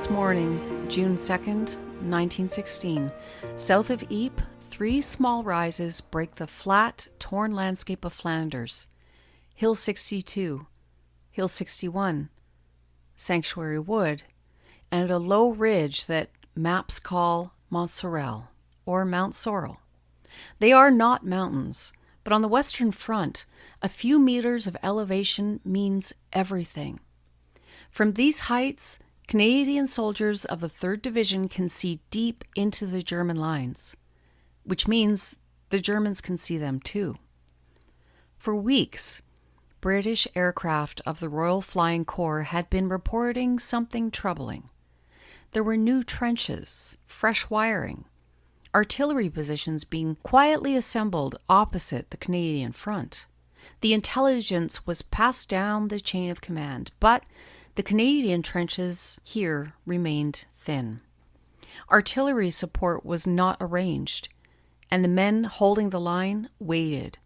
It's morning, June 2nd, 1916. South of Ypres, 3 small rises break the flat, torn landscape of Flanders. Hill 62, Hill 61, Sanctuary Wood, and a low ridge that maps call Mount Sorrel, or Mount Sorrel. They are not mountains, but on the Western Front, a few meters of elevation means everything. From these heights, Canadian soldiers of the 3rd Division can see deep into the German lines, which means the Germans can see them too. For weeks, British aircraft of the Royal Flying Corps had been reporting something troubling. There were new trenches, fresh wiring, artillery positions being quietly assembled opposite the Canadian front. The intelligence was passed down the chain of command, but the Canadian trenches here remained thin. Artillery support was not arranged, and the men holding the line waited.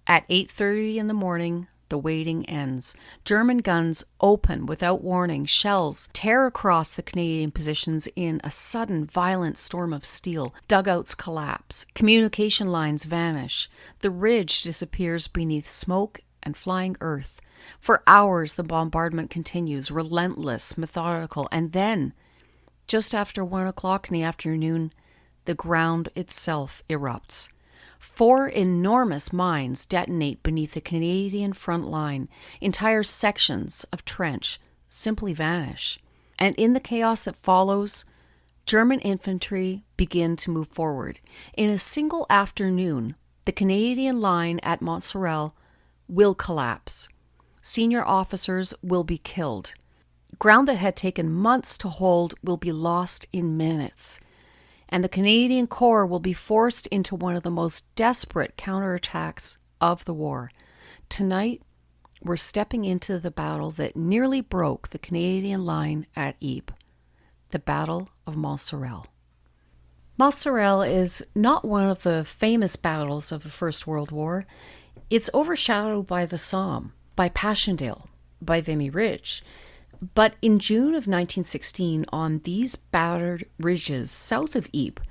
At 8:30 in the morning, the waiting ends. German guns open without warning. Shells tear across the Canadian positions in a sudden, violent storm of steel. Dugouts collapse. Communication lines vanish. The ridge disappears beneath smoke and flying earth. For hours, the bombardment continues, relentless, methodical, and then, just after 1 o'clock in the afternoon, the ground itself erupts. 4 enormous mines detonate beneath the Canadian front line. Entire sections of trench simply vanish. And in the chaos that follows, German infantry begin to move forward. In a single afternoon, the Canadian line at Mount Sorrel will collapse. Senior officers will be killed. Ground that had taken months to hold will be lost in minutes. And the Canadian Corps will be forced into one of the most desperate counterattacks of the war. Tonight, we're stepping into the battle that nearly broke the Canadian line at Ypres, the Battle of Mount Sorrel. Mount Sorrel is not one of the famous battles of the First World War. It's overshadowed by the Somme, by Passchendaele, by Vimy Ridge. But in June of 1916, on these battered ridges south of Ypres,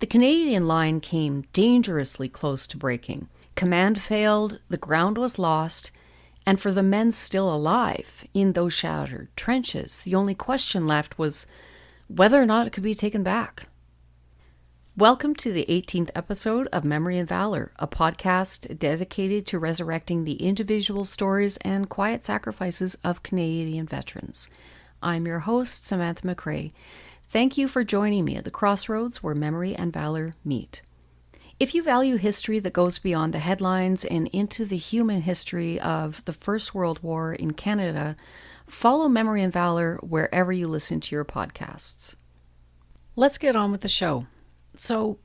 the Canadian line came dangerously close to breaking. Command failed, the ground was lost, and for the men still alive in those shattered trenches, the only question left was whether or not it could be taken back. Welcome to the 18th episode of Memory and Valor, a podcast dedicated to resurrecting the individual stories and quiet sacrifices of Canadian veterans. I'm your host, Samantha McRae. Thank you for joining me at the crossroads where memory and valor meet. If you value history that goes beyond the headlines and into the human history of the First World War in Canada, follow Memory and Valor wherever you listen to your podcasts. Let's get on with the show. So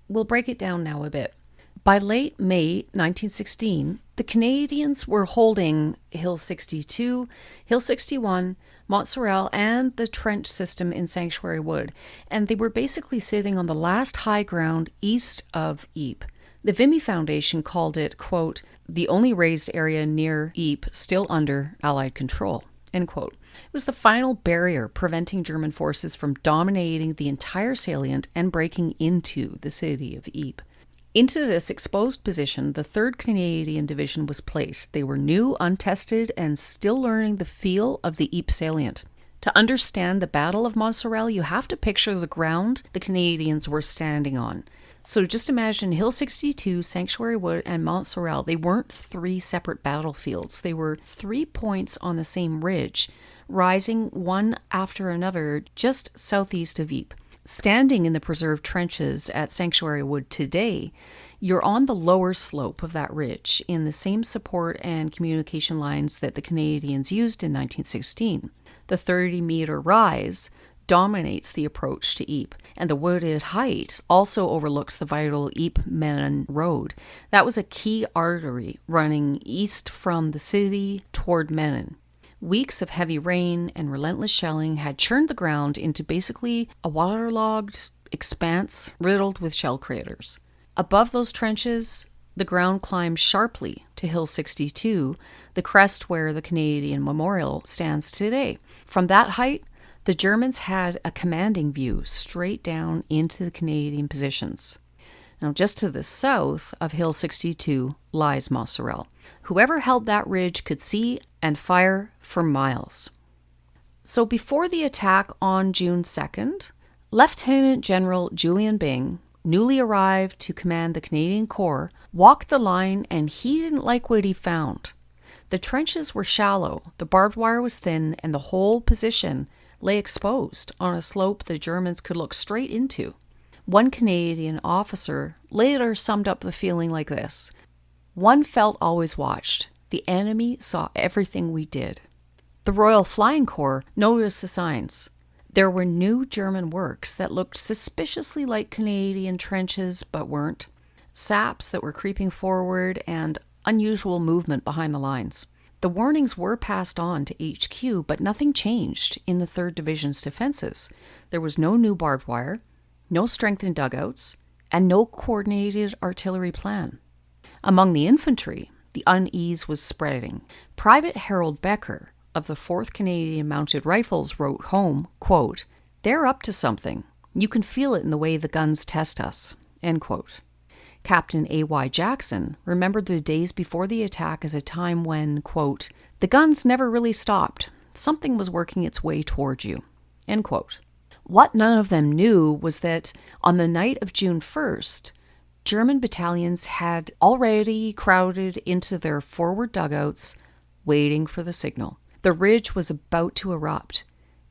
we'll break it down now a bit. By late May 1916, the Canadians were holding Hill 62, Hill 61, Mount Sorrel, and the trench system in Sanctuary Wood, and they were basically sitting on the last high ground east of Ypres. The Vimy Foundation called it, quote, the only raised area near Ypres still under Allied control, end quote. It was the final barrier preventing German forces from dominating the entire salient and breaking into the city of Ypres. Into this exposed position, the 3rd Canadian Division was placed. They were new, untested, and still learning the feel of the Ypres salient. To understand the Battle of Mount Sorrel, you have to picture the ground the Canadians were standing on. So just imagine Hill 62, Sanctuary Wood, and Mount Sorrel. They weren't 3 separate battlefields. They were 3 points on the same ridge, rising one after another just southeast of Ypres. Standing in the preserved trenches at Sanctuary Wood today, you're on the lower slope of that ridge in the same support and communication lines that the Canadians used in 1916. The 30-meter rise dominates the approach to Ypres, and the wooded height also overlooks the vital Ypres-Menin road. That was a key artery running east from the city toward Menin. Weeks of heavy rain and relentless shelling had churned the ground into basically a waterlogged expanse riddled with shell craters. Above those trenches, the ground climbed sharply to Hill 62, the crest where the Canadian Memorial stands today. From that height, The Germans had a commanding view straight down into the Canadian positions. Now, just to the south of Hill 62 lies Mount Sorrel. Whoever held that ridge could see and fire for miles. So before the attack on June 2nd, Lieutenant General Julian Byng, newly arrived to command the Canadian Corps, walked the line and he didn't like what he found. The trenches were shallow, the barbed wire was thin, and the whole position lay exposed on a slope the Germans could look straight into. One Canadian officer later summed up the feeling like this: "One felt always watched. The enemy saw everything we did." The Royal Flying Corps noticed the signs. There were new German works that looked suspiciously like Canadian trenches but weren't, saps that were creeping forward, and unusual movement behind the lines. The warnings were passed on to HQ, but nothing changed in the 3rd Division's defenses. There was no new barbed wire, no strengthened dugouts, and no coordinated artillery plan. Among the infantry, the unease was spreading. Private Harold Becker of the 4th Canadian Mounted Rifles wrote home, quote, "They're up to something. You can feel it in the way the guns test us," end quote. Captain A.Y. Jackson remembered the days before the attack as a time when, quote, "the guns never really stopped. Something was working its way toward you," end quote. What none of them knew was that on the night of June 1st, German battalions had already crowded into their forward dugouts, waiting for the signal. The ridge was about to erupt,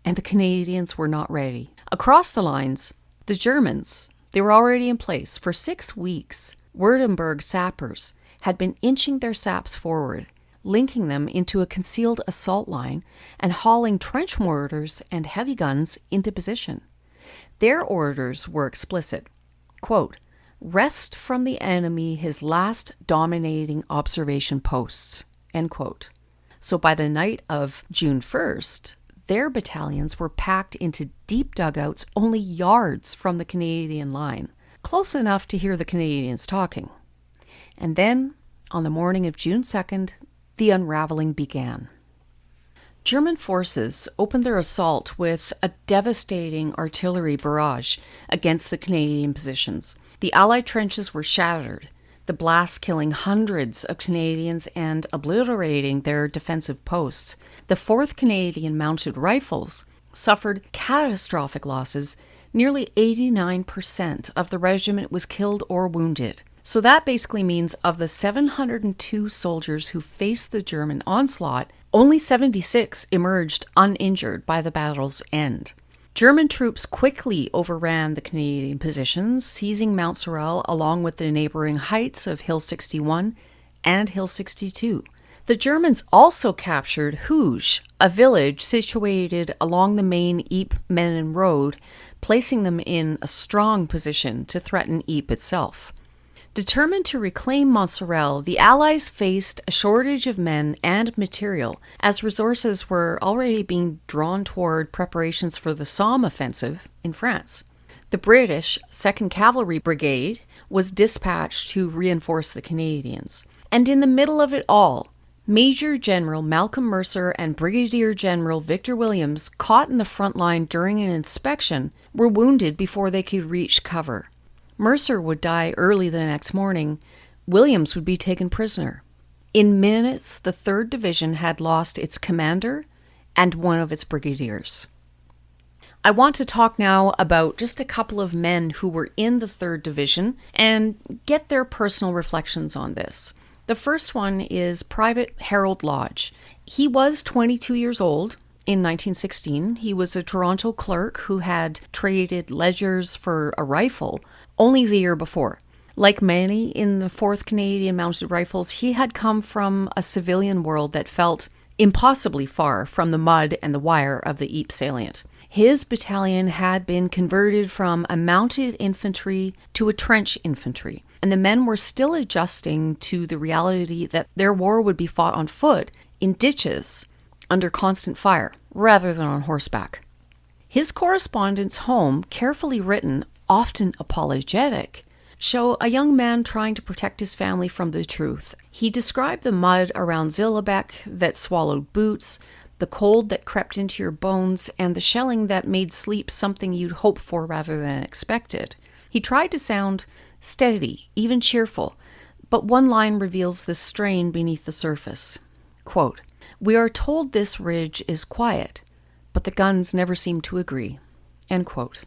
and the Canadians were not ready. Across the lines, the Germans, they were already in place. For 6 weeks, Württemberg sappers had been inching their saps forward, linking them into a concealed assault line and hauling trench mortars and heavy guns into position. Their orders were explicit. Quote, "Wrest from the enemy his last dominating observation posts," end quote. So by the night of June 1st, their battalions were packed into deep dugouts only yards from the Canadian line, close enough to hear the Canadians talking. And then, on the morning of June 2nd, the unraveling began. German forces opened their assault with a devastating artillery barrage against the Canadian positions. The Allied trenches were shattered, the blast killing hundreds of Canadians and obliterating their defensive posts. The 4th Canadian Mounted Rifles suffered catastrophic losses. Nearly 89% of the regiment was killed or wounded. So that basically means of the 702 soldiers who faced the German onslaught, only 76 emerged uninjured by the battle's end. German troops quickly overran the Canadian positions, seizing Mount Sorrel along with the neighboring heights of Hill 61 and Hill 62. The Germans also captured Hooge, a village situated along the main Ypres-Menin road, placing them in a strong position to threaten Ypres itself. Determined to reclaim Mount Sorrel, the Allies faced a shortage of men and material, as resources were already being drawn toward preparations for the Somme offensive in France. The British 2nd Cavalry Brigade was dispatched to reinforce the Canadians. And in the middle of it all, Major General Malcolm Mercer and Brigadier General Victor Williams, caught in the front line during an inspection, were wounded before they could reach cover. Mercer would die early the next morning. Williams would be taken prisoner. In minutes, the 3rd Division had lost its commander and one of its brigadiers. I want to talk now about just a couple of men who were in the 3rd Division and get their personal reflections on this. The first one is Private Harold Lodge. He was 22 years old in 1916. He was a Toronto clerk who had traded ledgers for a rifle only the year before. Like many in the 4th Canadian Mounted Rifles, he had come from a civilian world that felt impossibly far from the mud and the wire of the Ypres salient. His battalion had been converted from a mounted infantry to a trench infantry, and the men were still adjusting to the reality that their war would be fought on foot, in ditches, under constant fire, rather than on horseback. His correspondence home, carefully written, often apologetic, show a young man trying to protect his family from the truth. He described the mud around Zillebeck that swallowed boots, the cold that crept into your bones, and the shelling that made sleep something you'd hope for rather than expected. He tried to sound steady, even cheerful, but one line reveals the strain beneath the surface. Quote, "We are told this ridge is quiet, but the guns never seem to agree." End quote.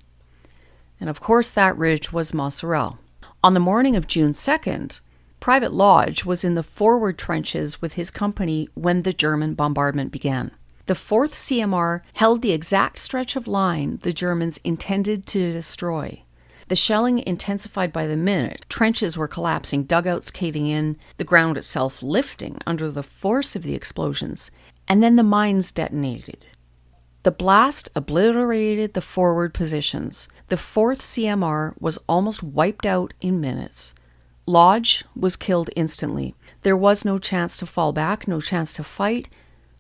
And of course that ridge was Mount Sorrel. On the morning of June 2nd, Private Lodge was in the forward trenches with his company when the German bombardment began. The 4th CMR held the exact stretch of line the Germans intended to destroy. The shelling intensified by the minute. Trenches were collapsing, dugouts caving in, the ground itself lifting under the force of the explosions, and then the mines detonated. The blast obliterated the forward positions. The 4th CMR was almost wiped out in minutes. Lodge was killed instantly. There was no chance to fall back, no chance to fight,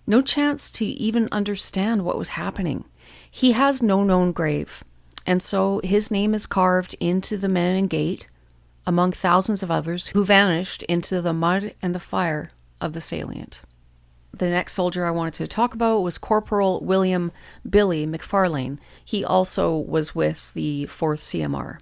no chance to even understand what was happening. He has no known grave. And so his name is carved into the Menin Gate, among thousands of others who vanished into the mud and the fire of the salient. The next soldier I wanted to talk about was Corporal William Billy McFarlane. He also was with the 4th CMR.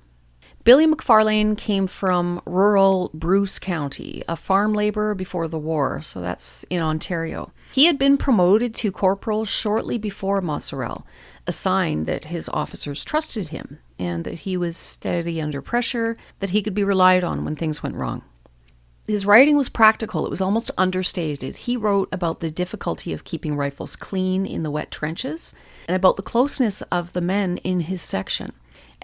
Billy McFarlane came from rural Bruce County, a farm laborer before the war, so that's in Ontario. He had been promoted to corporal shortly before Mount Sorrel, a sign that his officers trusted him and that he was steady under pressure, that he could be relied on when things went wrong. His writing was practical. It was almost understated. He wrote about the difficulty of keeping rifles clean in the wet trenches and about the closeness of the men in his section.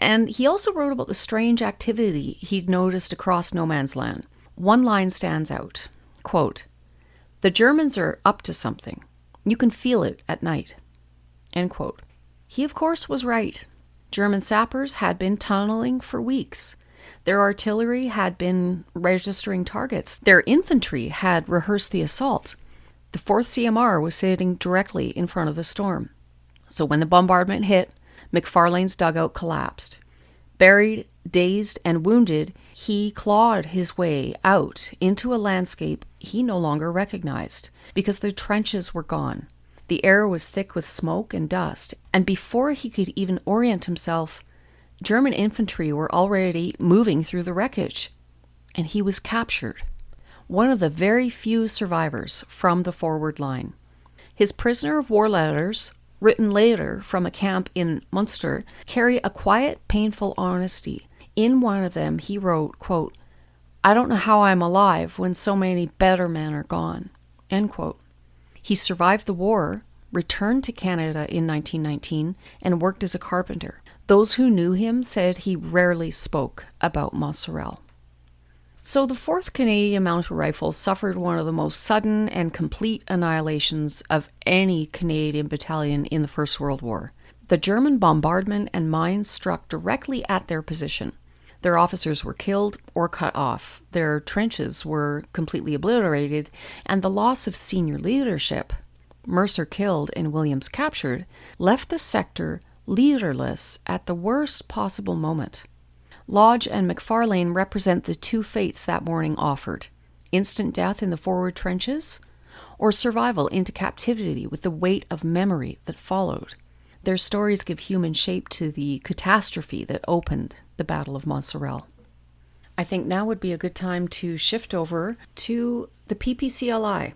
And he also wrote about the strange activity he'd noticed across no man's land. One line stands out. Quote, "The Germans are up to something. You can feel it at night." End quote. He, of course, was right. German sappers had been tunneling for weeks. Their artillery had been registering targets. Their infantry had rehearsed the assault. The 4th CMR was sitting directly in front of the storm. So when the bombardment hit, McFarlane's dugout collapsed. Buried, dazed, and wounded, he clawed his way out into a landscape he no longer recognized because the trenches were gone. The air was thick with smoke and dust, and before he could even orient himself, German infantry were already moving through the wreckage, and he was captured, one of the very few survivors from the forward line. His prisoner of war letters, written later from a camp in Munster, carry a quiet, painful honesty. In one of them, he wrote, quote, "I don't know how I'm alive when so many better men are gone." End quote. He survived the war, returned to Canada in 1919, and worked as a carpenter. Those who knew him said he rarely spoke about Mount Sorrel. So the 4th Canadian Mounted Rifles suffered one of the most sudden and complete annihilations of any Canadian battalion in the First World War. The German bombardment and mines struck directly at their position. Their officers were killed or cut off. Their trenches were completely obliterated, and the loss of senior leadership, Mercer killed and Williams captured, left the sector leaderless at the worst possible moment. Lodge and McFarlane represent the two fates that morning offered: instant death in the forward trenches, or survival into captivity with the weight of memory that followed. Their stories give human shape to the catastrophe that opened the Battle of Mount Sorrel. I think now would be a good time to shift over to the PPCLI.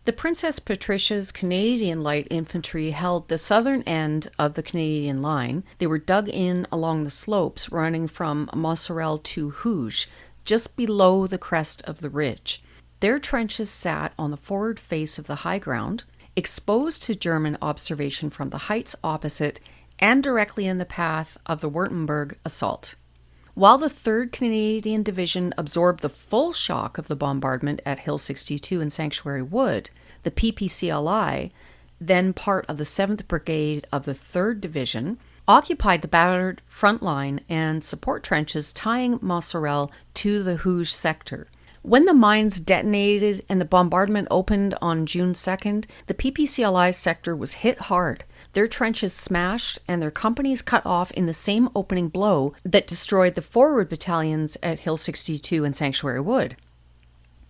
The Princess Patricia's Canadian Light Infantry held the southern end of the Canadian line. They were dug in along the slopes running from Mount Sorrel to Hooge, just below the crest of the ridge. Their trenches sat on the forward face of the high ground, exposed to German observation from the heights opposite and directly in the path of the Württemberg assault. While the 3rd Canadian Division absorbed the full shock of the bombardment at Hill 62 and Sanctuary Wood, the PPCLI, then part of the 7th Brigade of the 3rd Division, occupied the battered front line and support trenches tying Mount Sorrel to the Hooge sector. When the mines detonated and the bombardment opened on June 2nd, the PPCLI sector was hit hard. Their trenches smashed and their companies cut off in the same opening blow that destroyed the forward battalions at Hill 62 and Sanctuary Wood.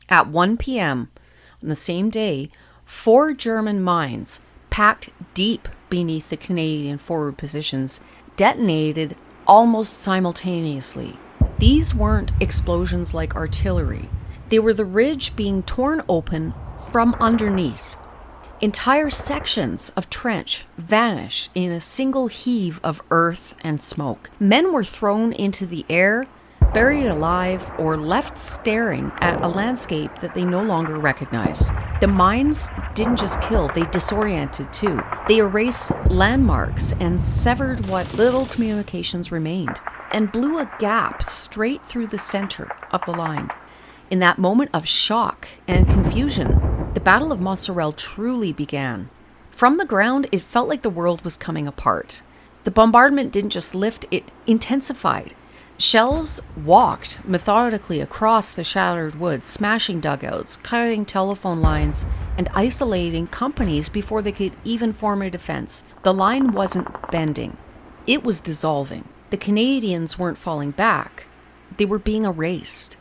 At 1 p.m. on the same day, 4 German mines packed deep beneath the Canadian forward positions, detonated almost simultaneously. These weren't explosions like artillery. They were the ridge being torn open from underneath. Entire sections of trench vanished in a single heave of earth and smoke. Men were thrown into the air, buried alive, or left staring at a landscape that they no longer recognized. The mines didn't just kill, they disoriented too. They erased landmarks and severed what little communications remained, and blew a gap straight through the center of the line. In that moment of shock and confusion, the Battle of Mount Sorrel truly began. From the ground, it felt like the world was coming apart. The bombardment didn't just lift, it intensified. Shells walked methodically across the shattered woods, smashing dugouts, cutting telephone lines, and isolating companies before they could even form a defense. The line wasn't bending. It was dissolving. The Canadians weren't falling back. They were being erased.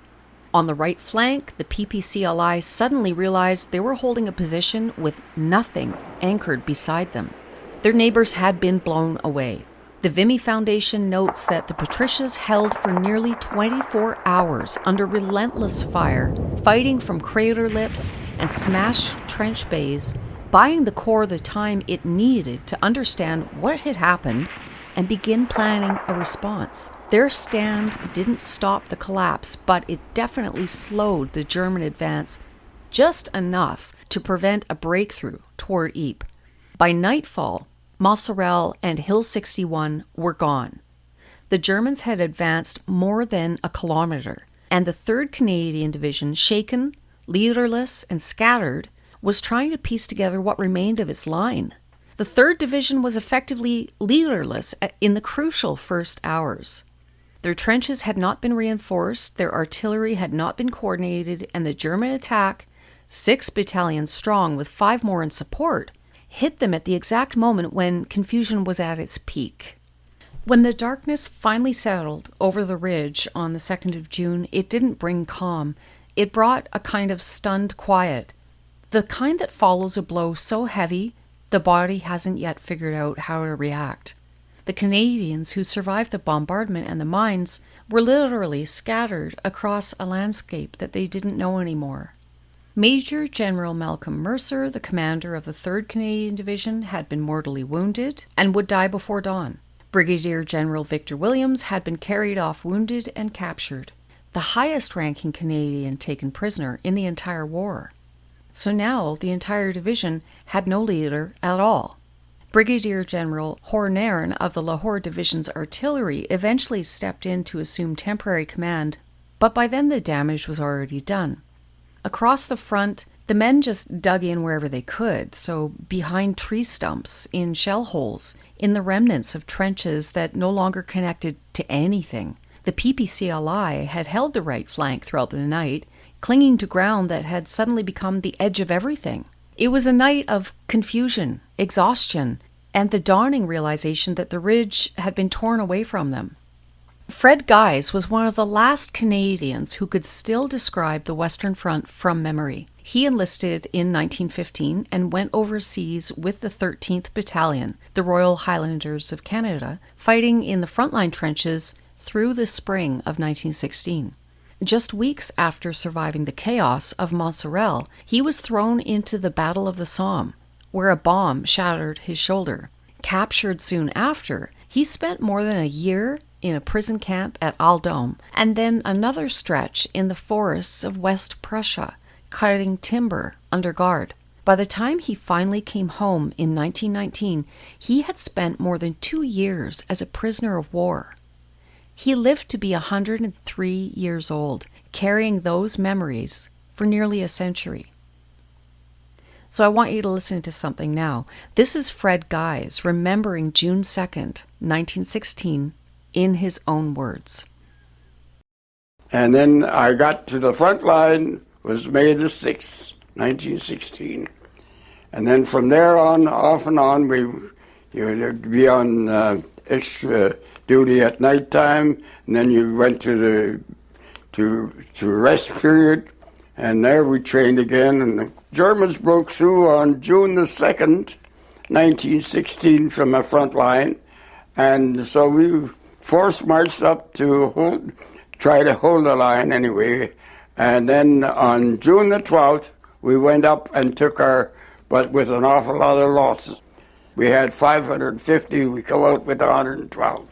On the right flank, the PPCLI suddenly realized they were holding a position with nothing anchored beside them. Their neighbors had been blown away. The Vimy Foundation notes that the Patricias held for nearly 24 hours under relentless fire, fighting from crater lips and smashed trench bays, buying the Corps the time it needed to understand what had happened and begin planning a response. Their stand didn't stop the collapse, but it definitely slowed the German advance just enough to prevent a breakthrough toward Ypres. By nightfall, Mount Sorrel and Hill 61 were gone. The Germans had advanced more than a kilometer, and the 3rd Canadian Division, shaken, leaderless, and scattered, was trying to piece together what remained of its line. The 3rd Division was effectively leaderless in the crucial first hours. Their trenches had not been reinforced, their artillery had not been coordinated, and the German attack, 6 battalions strong with 5 more in support, hit them at the exact moment when confusion was at its peak. When the darkness finally settled over the ridge on the 2nd of June, it didn't bring calm. It brought a kind of stunned quiet, the kind that follows a blow so heavy the body hasn't yet figured out how to react. The Canadians who survived the bombardment and the mines were literally scattered across a landscape that they didn't know anymore. Major General Malcolm Mercer, the commander of the 3rd Canadian Division, had been mortally wounded and would die before dawn. Brigadier General Victor Williams had been carried off wounded and captured, the highest-ranking Canadian taken prisoner in the entire war. So now the entire division had no leader at all. Brigadier General Hornairn of the Lahore Division's artillery eventually stepped in to assume temporary command, but by then the damage was already done. Across the front, the men just dug in wherever they could, so behind tree stumps, in shell holes, in the remnants of trenches that no longer connected to anything. The PPCLI had held the right flank throughout the night, clinging to ground that had suddenly become the edge of everything. It was a night of confusion, exhaustion, and the dawning realization that the ridge had been torn away from them. Fred Guise was one of the last Canadians who could still describe the Western Front from memory. He enlisted in 1915 and went overseas with the 13th Battalion, the Royal Highlanders of Canada, fighting in the frontline trenches through the spring of 1916. Just weeks after surviving the chaos of Mount Sorrel, he was thrown into the Battle of the Somme, where a bomb shattered his shoulder. Captured soon after, he spent more than a year in a prison camp at Aldom, and then another stretch in the forests of West Prussia, cutting timber under guard. By the time he finally came home in 1919, he had spent more than 2 years as a prisoner of war. He lived to be 103 years old, carrying those memories for nearly a century. So I want you to listen to something now. This is Fred Guise remembering June 2nd, 1916, in his own words. And then I got to the front line, was May the 6th, 1916. And then from there on, off and on, you'd be on extra duty at nighttime, and then you went to rest period, and there we trained again. And the Germans broke through on June the 2nd, 1916 from the front line. And so we force marched up to try to hold the line anyway. And then on June the 12th, we went up and took but with an awful lot of losses. We had 550, we come out with 112.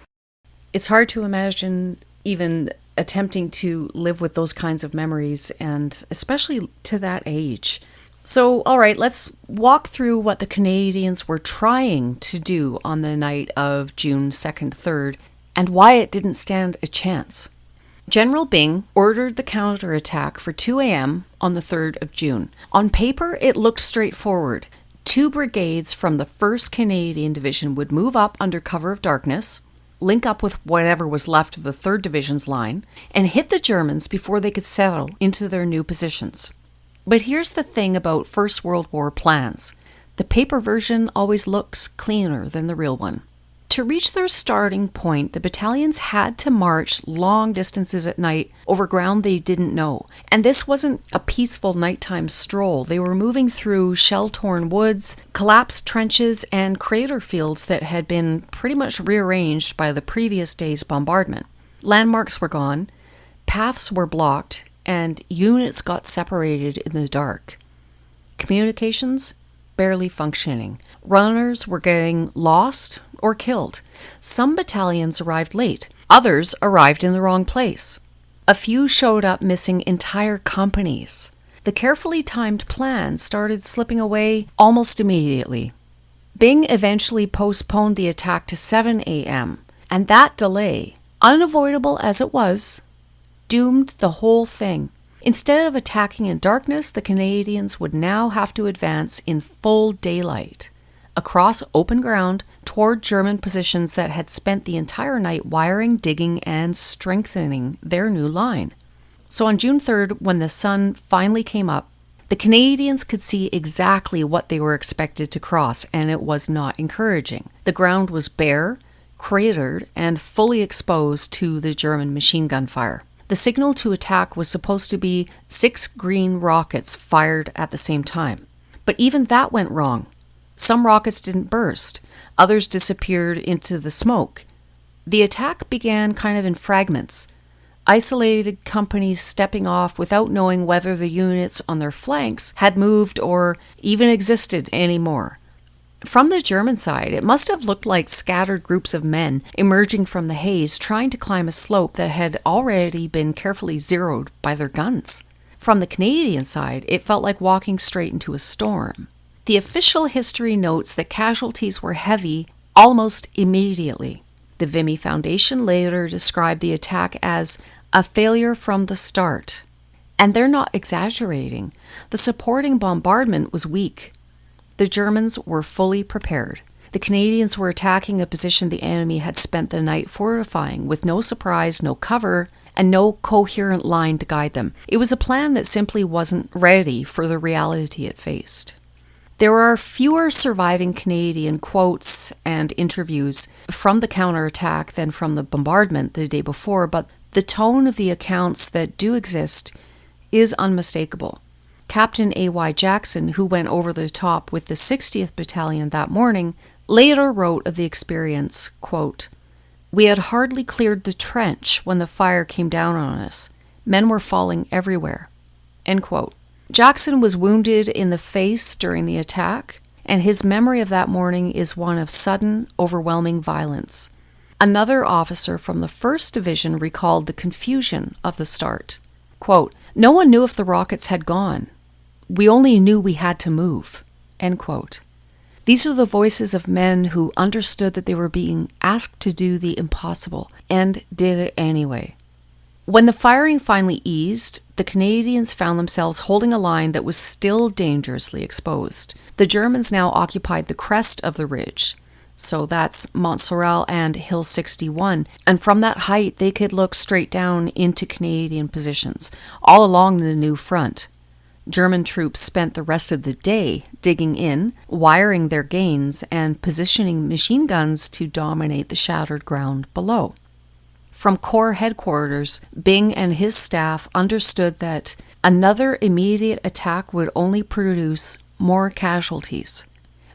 It's hard to imagine even attempting to live with those kinds of memories, and especially to that age. So, all right, let's walk through what the Canadians were trying to do on the night of June 2nd, 3rd, and why it didn't stand a chance. General Byng ordered the counterattack for 2 a.m. on the 3rd of June. On paper, it looked straightforward. 2 brigades from the 1st Canadian Division would move up under cover of darkness, link up with whatever was left of the 3rd Division's line, and hit the Germans before they could settle into their new positions. But here's the thing about First World War plans. The paper version always looks cleaner than the real one. To reach their starting point, the battalions had to march long distances at night over ground they didn't know. And this wasn't a peaceful nighttime stroll. They were moving through shell-torn woods, collapsed trenches, and crater fields that had been pretty much rearranged by the previous day's bombardment. Landmarks were gone, paths were blocked, and units got separated in the dark. Communications barely functioning. Runners were getting lost or killed. Some battalions arrived late. Others arrived in the wrong place. A few showed up missing entire companies. The carefully timed plan started slipping away almost immediately. Byng eventually postponed the attack to 7 a.m., and that delay, unavoidable as it was, doomed the whole thing. Instead of attacking in darkness, the Canadians would now have to advance in full daylight, across open ground toward German positions that had spent the entire night wiring, digging, and strengthening their new line. So on June 3rd, when the sun finally came up, the Canadians could see exactly what they were expected to cross, and it was not encouraging. The ground was bare, cratered, and fully exposed to the German machine gun fire. The signal to attack was supposed to be 6 green rockets fired at the same time. But even that went wrong. Some rockets didn't burst. Others disappeared into the smoke. The attack began kind of in fragments. Isolated companies stepping off without knowing whether the units on their flanks had moved or even existed anymore. From the German side, it must have looked like scattered groups of men emerging from the haze trying to climb a slope that had already been carefully zeroed by their guns. From the Canadian side, it felt like walking straight into a storm. The official history notes that casualties were heavy almost immediately. The Vimy Foundation later described the attack as a failure from the start. And they're not exaggerating. The supporting bombardment was weak. The Germans were fully prepared. The Canadians were attacking a position the enemy had spent the night fortifying, with no surprise, no cover, and no coherent line to guide them. It was a plan that simply wasn't ready for the reality it faced. There are fewer surviving Canadian quotes and interviews from the counterattack than from the bombardment the day before, but the tone of the accounts that do exist is unmistakable. Captain A.Y. Jackson, who went over the top with the 60th Battalion that morning, later wrote of the experience, quote, "We had hardly cleared the trench when the fire came down on us. Men were falling everywhere." End quote. Jackson was wounded in the face during the attack, and his memory of that morning is one of sudden, overwhelming violence. Another officer from the 1st Division recalled the confusion of the start. Quote, "No one knew if the rockets had gone. We only knew we had to move." End quote. These are the voices of men who understood that they were being asked to do the impossible, and did it anyway. When the firing finally eased, the Canadians found themselves holding a line that was still dangerously exposed. The Germans now occupied the crest of the ridge. So that's Mount Sorrel and Hill 61, and from that height they could look straight down into Canadian positions, all along the new front. German troops spent the rest of the day digging in, wiring their gains, and positioning machine guns to dominate the shattered ground below. From Corps headquarters, Byng and his staff understood that another immediate attack would only produce more casualties.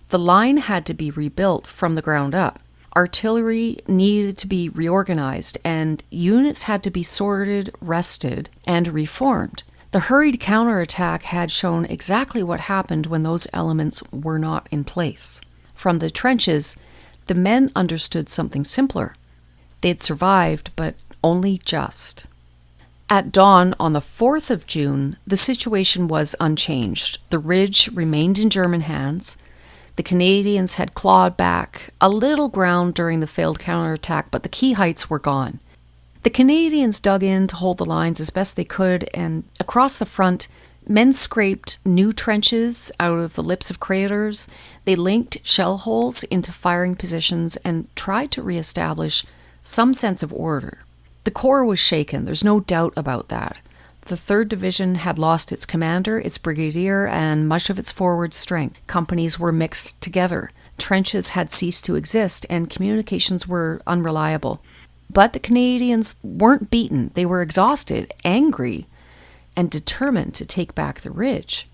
The line had to be rebuilt from the ground up. Artillery needed to be reorganized, and units had to be sorted, rested, and reformed. The hurried counterattack had shown exactly what happened when those elements were not in place. From the trenches, the men understood something simpler. They'd survived, but only just. At dawn on the 4th of June, the situation was unchanged. The ridge remained in German hands. The Canadians had clawed back a little ground during the failed counterattack, but the key heights were gone. The Canadians dug in to hold the lines as best they could, and across the front, men scraped new trenches out of the lips of craters. They linked shell holes into firing positions and tried to reestablish some sense of order. The Corps was shaken, there's no doubt about that. The 3rd Division had lost its commander, its brigadier, and much of its forward strength. Companies were mixed together. Trenches had ceased to exist, and communications were unreliable. But the Canadians weren't beaten. They were exhausted, angry, and determined to take back the ridge.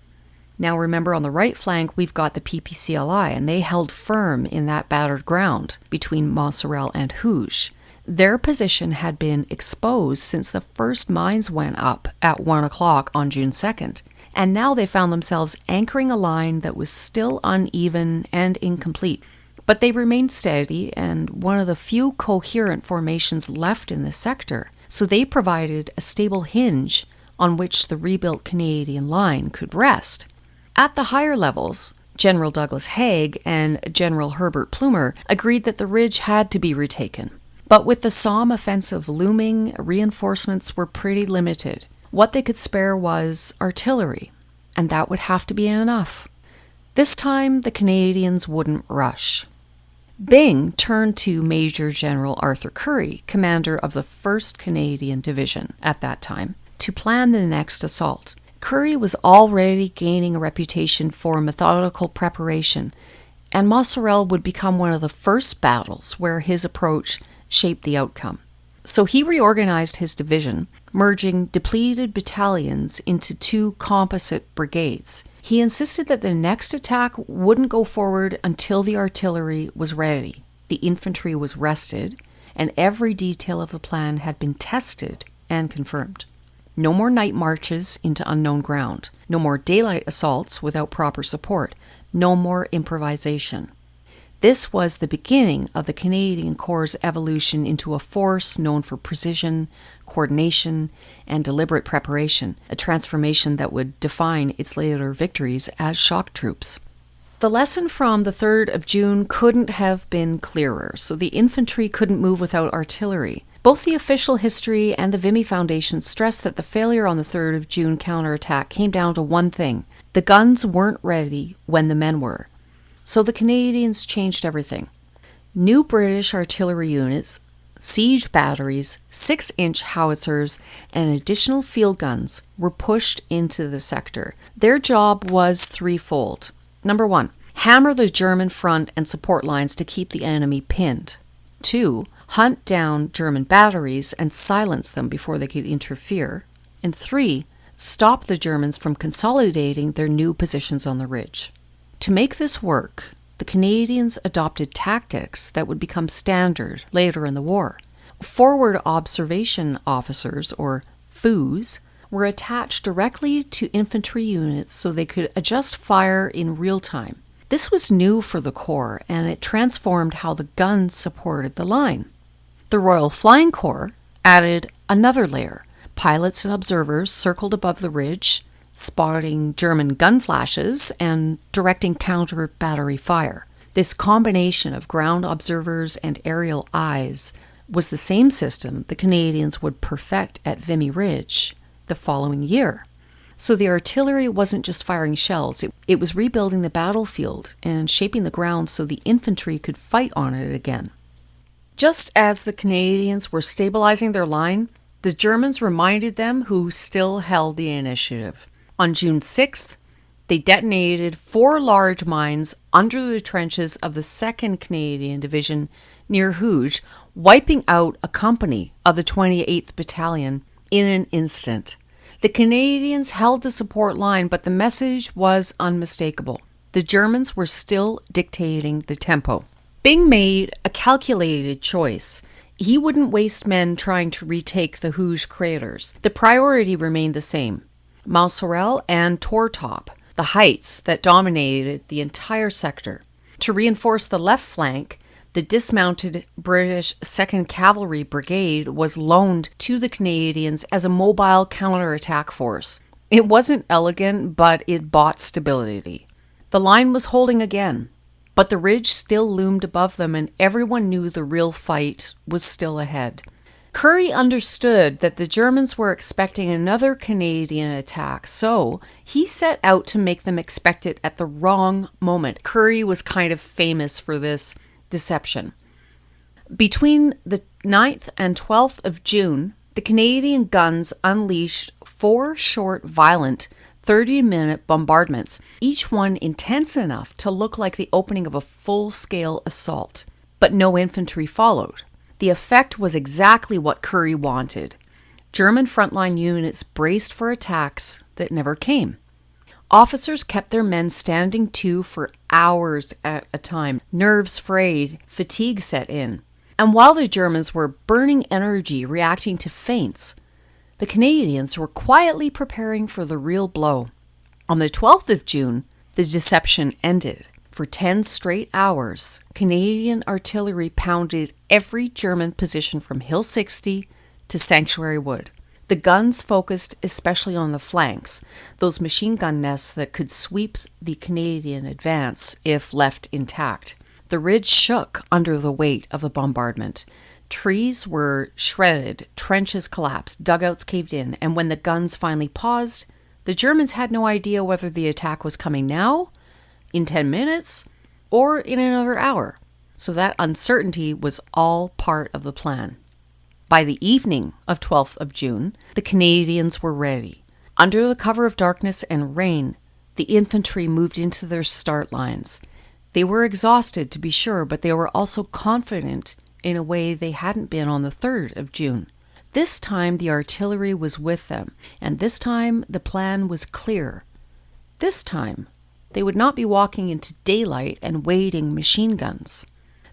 Now remember, on the right flank, we've got the PPCLI, and they held firm in that battered ground between Mount Sorrel and Hooge. Their position had been exposed since the first mines went up at 1 o'clock on June 2nd, and now they found themselves anchoring a line that was still uneven and incomplete. But they remained steady and one of the few coherent formations left in this sector, so they provided a stable hinge on which the rebuilt Canadian line could rest. At the higher levels, General Douglas Haig and General Herbert Plumer agreed that the ridge had to be retaken. But with the Somme offensive looming, reinforcements were pretty limited. What they could spare was artillery, and that would have to be enough. This time, the Canadians wouldn't rush. Byng turned to Major General Arthur Currie, commander of the 1st Canadian Division at that time, to plan the next assault. Currie was already gaining a reputation for methodical preparation, and Mount Sorrel would become one of the first battles where his approach shaped the outcome. So he reorganized his division, merging depleted battalions into 2 composite brigades. He insisted that the next attack wouldn't go forward until the artillery was ready, the infantry was rested, and every detail of the plan had been tested and confirmed. No more night marches into unknown ground. No more daylight assaults without proper support. No more improvisation. This was the beginning of the Canadian Corps' evolution into a force known for precision, coordination, and deliberate preparation, a transformation that would define its later victories as shock troops. The lesson from the 3rd of June couldn't have been clearer, so the infantry couldn't move without artillery. Both the official history and the Vimy Foundation stress that the failure on the 3rd of June counterattack came down to one thing: the guns weren't ready when the men were. So the Canadians changed everything. New British artillery units, siege batteries, 6-inch howitzers, and additional field guns were pushed into the sector. Their job was threefold. Number 1, hammer the German front and support lines to keep the enemy pinned. 2, hunt down German batteries and silence them before they could interfere. And 3, stop the Germans from consolidating their new positions on the ridge. To make this work, the Canadians adopted tactics that would become standard later in the war. Forward observation officers, or FOOs, were attached directly to infantry units so they could adjust fire in real time. This was new for the Corps, and it transformed how the guns supported the line. The Royal Flying Corps added another layer. Pilots and observers circled above the ridge, spotting German gun flashes and directing counter-battery fire. This combination of ground observers and aerial eyes was the same system the Canadians would perfect at Vimy Ridge the following year. So the artillery wasn't just firing shells, it was rebuilding the battlefield and shaping the ground so the infantry could fight on it again. Just as the Canadians were stabilizing their line, the Germans reminded them who still held the initiative. On June 6th, they detonated 4 large mines under the trenches of the 2nd Canadian Division near Hooge, wiping out a company of the 28th Battalion in an instant. The Canadians held the support line, but the message was unmistakable. the Germans were still dictating the tempo. Byng made a calculated choice. He wouldn't waste men trying to retake the Hooge craters. The priority remained the same: Mount Sorrel and Tortop, the heights that dominated the entire sector. To reinforce the left flank, the dismounted British 2nd Cavalry Brigade was loaned to the Canadians as a mobile counterattack force. It wasn't elegant, but it bought stability. The line was holding again, but the ridge still loomed above them, and everyone knew the real fight was still ahead. Currie understood that the Germans were expecting another Canadian attack, so he set out to make them expect it at the wrong moment. Currie was kind of famous for this deception. Between the 9th and 12th of June, the Canadian guns unleashed 4 short, violent 30-minute bombardments, each one intense enough to look like the opening of a full-scale assault. But no infantry followed. The effect was exactly what Currie wanted. German frontline units braced for attacks that never came. Officers kept their men standing to for hours at a time. Nerves frayed, fatigue set in. And while the Germans were burning energy reacting to feints, the Canadians were quietly preparing for the real blow. On the 12th of June, the deception ended. For 10 straight hours, Canadian artillery pounded every German position from Hill 60 to Sanctuary Wood. The guns focused especially on the flanks, those machine gun nests that could sweep the Canadian advance if left intact. The ridge shook under the weight of the bombardment. Trees were shredded, trenches collapsed, dugouts caved in, and when the guns finally paused, the Germans had no idea whether the attack was coming now, in 10 minutes, or in another hour. So that uncertainty was all part of the plan. By the evening of 12th of June, the Canadians were ready. Under the cover of darkness and rain, the infantry moved into their start lines. They were exhausted, to be sure, but they were also confident in a way they hadn't been on the 3rd of June. This time the artillery was with them, and this time the plan was clear. This time they would not be walking into daylight and waiting machine guns.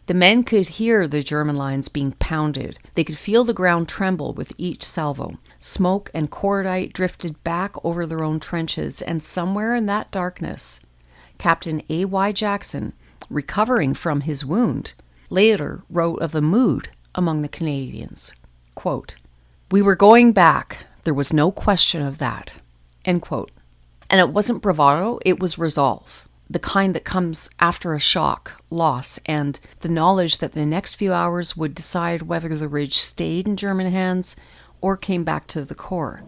The men could hear the German lines being pounded. They could feel the ground tremble with each salvo. Smoke and cordite drifted back over their own trenches, and somewhere in that darkness, Captain A.Y. Jackson, recovering from his wound, later wrote of the mood among the Canadians. Quote, "We were going back. There was no question of that." End quote. And it wasn't bravado, it was resolve. The kind that comes after a shock, loss, and the knowledge that the next few hours would decide whether the ridge stayed in German hands or came back to the Corps.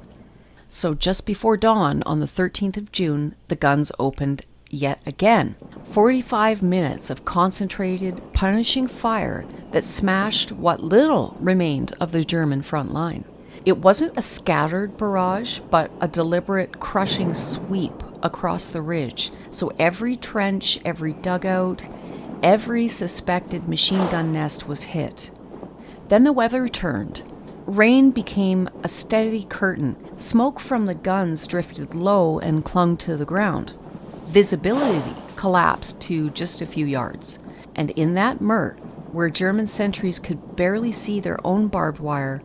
So just before dawn on the 13th of June, the guns opened yet again. 45 minutes of concentrated, punishing fire that smashed what little remained of the German front line. It wasn't a scattered barrage, but a deliberate, crushing sweep across the ridge. So every trench, every dugout, every suspected machine gun nest was hit. Then the weather turned. Rain became a steady curtain. Smoke from the guns drifted low and clung to the ground. Visibility collapsed to just a few yards. And in that murk, where German sentries could barely see their own barbed wire,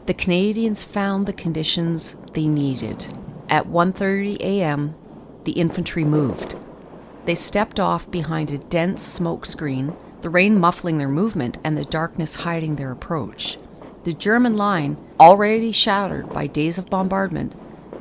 the Canadians found the conditions they needed. At 1:30 a.m., the infantry moved. They stepped off behind a dense smoke screen, the rain muffling their movement and the darkness hiding their approach. The German line, already shattered by days of bombardment,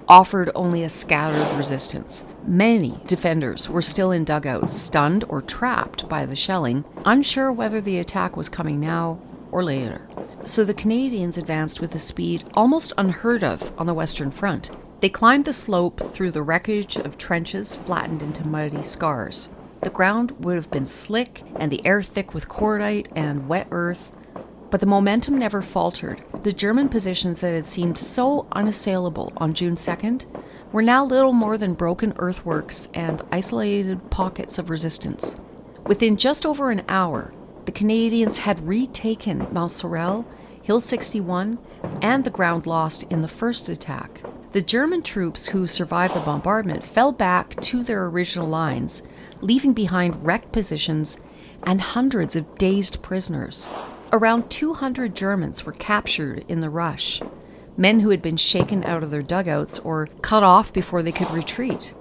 offered only a scattered resistance. Many defenders were still in dugouts, stunned or trapped by the shelling, unsure whether the attack was coming now or later. So the Canadians advanced with a speed almost unheard of on the Western Front. They climbed the slope through the wreckage of trenches flattened into muddy scars. The ground would have been slick and the air thick with cordite and wet earth, but the momentum never faltered. The German positions that had seemed so unassailable on June 2nd were now little more than broken earthworks and isolated pockets of resistance. Within just over an hour, the Canadians had retaken Mount Sorrel, Hill 61, and the ground lost in the first attack. The German troops who survived the bombardment fell back to their original lines, leaving behind wrecked positions and hundreds of dazed prisoners. Around 200 Germans were captured in the rush, men who had been shaken out of their dugouts or cut off before they could retreat.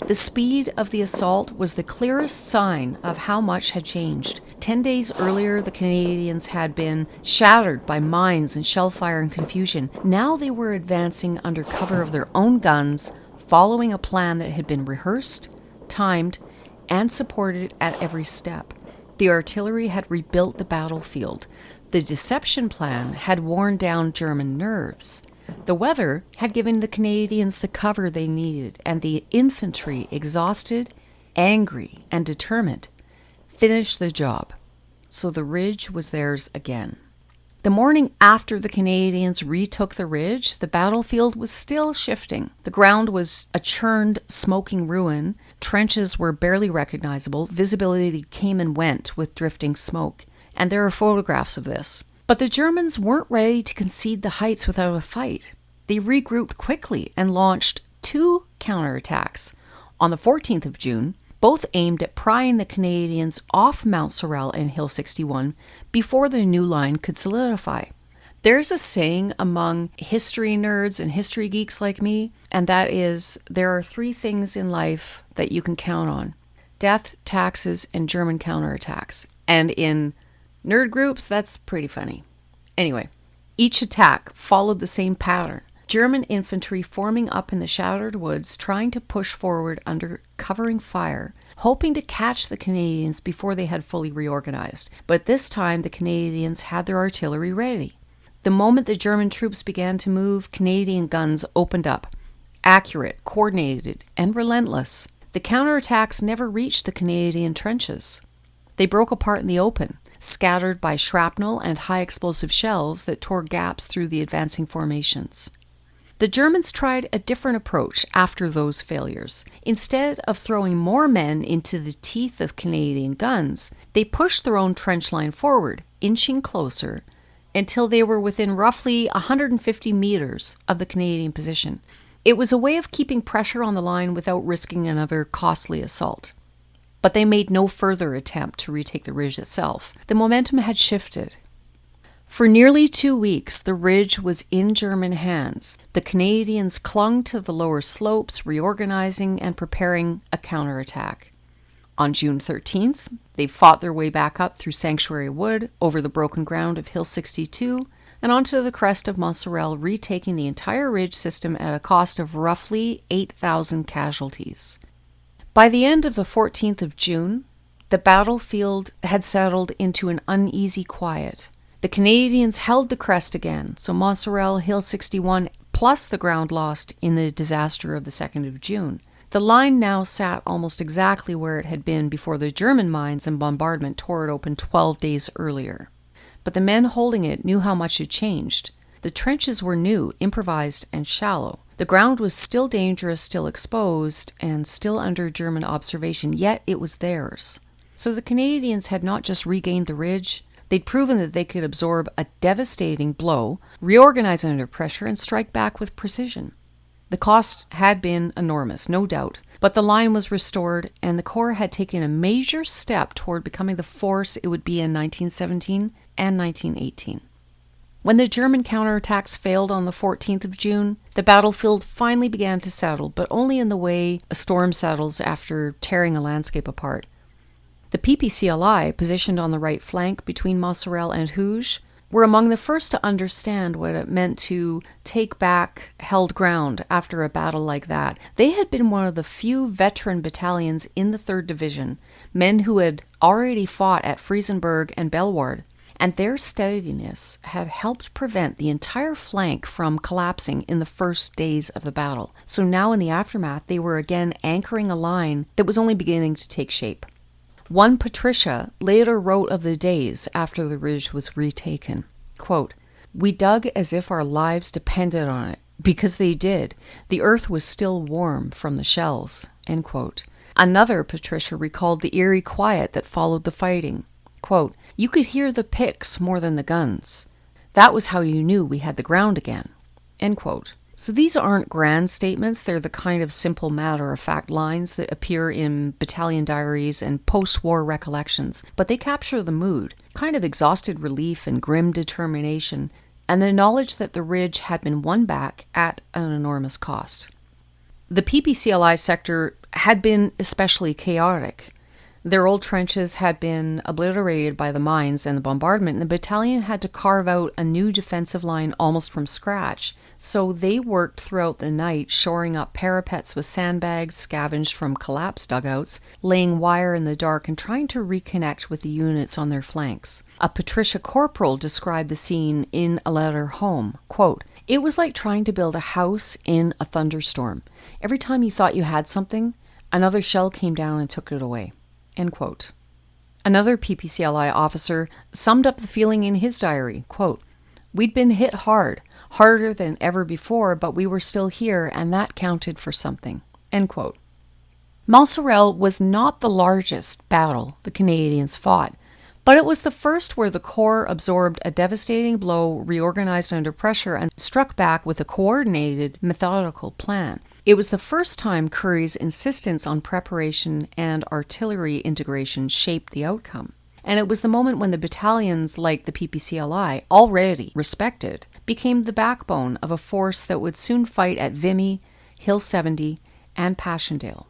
The speed of the assault was the clearest sign of how much had changed. 10 days earlier, the Canadians had been shattered by mines and shell fire and confusion. Now they were advancing under cover of their own guns, following a plan that had been rehearsed, timed, and supported at every step. The artillery had rebuilt the battlefield. The deception plan had worn down German nerves. The weather had given the Canadians the cover they needed, and the infantry, exhausted, angry, and determined, finished the job. So the ridge was theirs again. The morning after the Canadians retook the ridge, the battlefield was still shifting. The ground was a churned, smoking ruin. Trenches were barely recognizable. Visibility came and went with drifting smoke. And there are photographs of this. But the Germans weren't ready to concede the heights without a fight. They regrouped quickly and launched 2 counterattacks. On the 14th of June, both aimed at prying the Canadians off Mount Sorrel and Hill 61 before the new line could solidify. There's a saying among history nerds and history geeks like me, and that is, there are 3 things in life that you can count on: death, taxes, and German counterattacks. And in nerd groups, that's pretty funny. Anyway, each attack followed the same pattern. German infantry forming up in the shattered woods, trying to push forward under covering fire, hoping to catch the Canadians before they had fully reorganized. But this time, the Canadians had their artillery ready. The moment the German troops began to move, Canadian guns opened up. Accurate, coordinated, and relentless. The counterattacks never reached the Canadian trenches. They broke apart in the open, scattered by shrapnel and high-explosive shells that tore gaps through the advancing formations. The Germans tried a different approach after those failures. Instead of throwing more men into the teeth of Canadian guns, they pushed their own trench line forward, inching closer, until they were within roughly 150 meters of the Canadian position. It was a way of keeping pressure on the line without risking another costly assault. But they made no further attempt to retake the ridge itself. The momentum had shifted. For nearly 2 weeks, the ridge was in German hands. The Canadians clung to the lower slopes, reorganizing and preparing a counterattack. On June 13th, they fought their way back up through Sanctuary Wood, over the broken ground of Hill 62, and onto the crest of Mount Sorrel, retaking the entire ridge system at a cost of roughly 8,000 casualties. By the end of the 14th of June, the battlefield had settled into an uneasy quiet. The Canadians held the crest again, so Mount Sorrel, Hill 61, plus the ground lost in the disaster of the 2nd of June. The line now sat almost exactly where it had been before the German mines and bombardment tore it open 12 days earlier. But the men holding it knew how much had changed. The trenches were new, improvised, and shallow. The ground was still dangerous, still exposed, and still under German observation, yet it was theirs. So the Canadians had not just regained the ridge, they'd proven that they could absorb a devastating blow, reorganize under pressure, and strike back with precision. The cost had been enormous, no doubt, but the line was restored, and the Corps had taken a major step toward becoming the force it would be in 1917 and 1918. When the German counterattacks failed on the 14th of June, the battlefield finally began to settle, but only in the way a storm settles after tearing a landscape apart. The PPCLI, positioned on the right flank between Mount Sorrel and Hooge, were among the first to understand what it meant to take back held ground after a battle like that. They had been one of the few veteran battalions in the 3rd Division, men who had already fought at Friesenberg and Bellewaerde, and their steadiness had helped prevent the entire flank from collapsing in the first days of the battle. So now in the aftermath, they were again anchoring a line that was only beginning to take shape. One Patricia later wrote of the days after the ridge was retaken, quote, "We dug as if our lives depended on it, because they did. The earth was still warm from the shells," end quote. Another Patricia recalled the eerie quiet that followed the fighting. Quote, "You could hear the picks more than the guns. That was how you knew we had the ground again," end quote. So these aren't grand statements, they're the kind of simple matter-of-fact lines that appear in battalion diaries and post-war recollections, but they capture the mood, kind of exhausted relief and grim determination, and the knowledge that the ridge had been won back at an enormous cost. The PPCLI sector had been especially chaotic. Their old trenches had been obliterated by the mines and the bombardment, and the battalion had to carve out a new defensive line almost from scratch. So they worked throughout the night, shoring up parapets with sandbags scavenged from collapsed dugouts, laying wire in the dark, and trying to reconnect with the units on their flanks. A Patricia Corporal described the scene in a letter home. Quote, "It was like trying to build a house in a thunderstorm. Every time you thought you had something, another shell came down and took it away." End quote. Another PPCLI officer summed up the feeling in his diary, quote, "We'd been hit hard, harder than ever before, but we were still here, and that counted for something." End quote. Mount Sorrel was not the largest battle the Canadians fought, but it was the first where the Corps absorbed a devastating blow, reorganized under pressure, and struck back with a coordinated, methodical plan. It was the first time Currie's insistence on preparation and artillery integration shaped the outcome. And it was the moment when the battalions, like the PPCLI, already respected, became the backbone of a force that would soon fight at Vimy, Hill 70, and Passchendaele.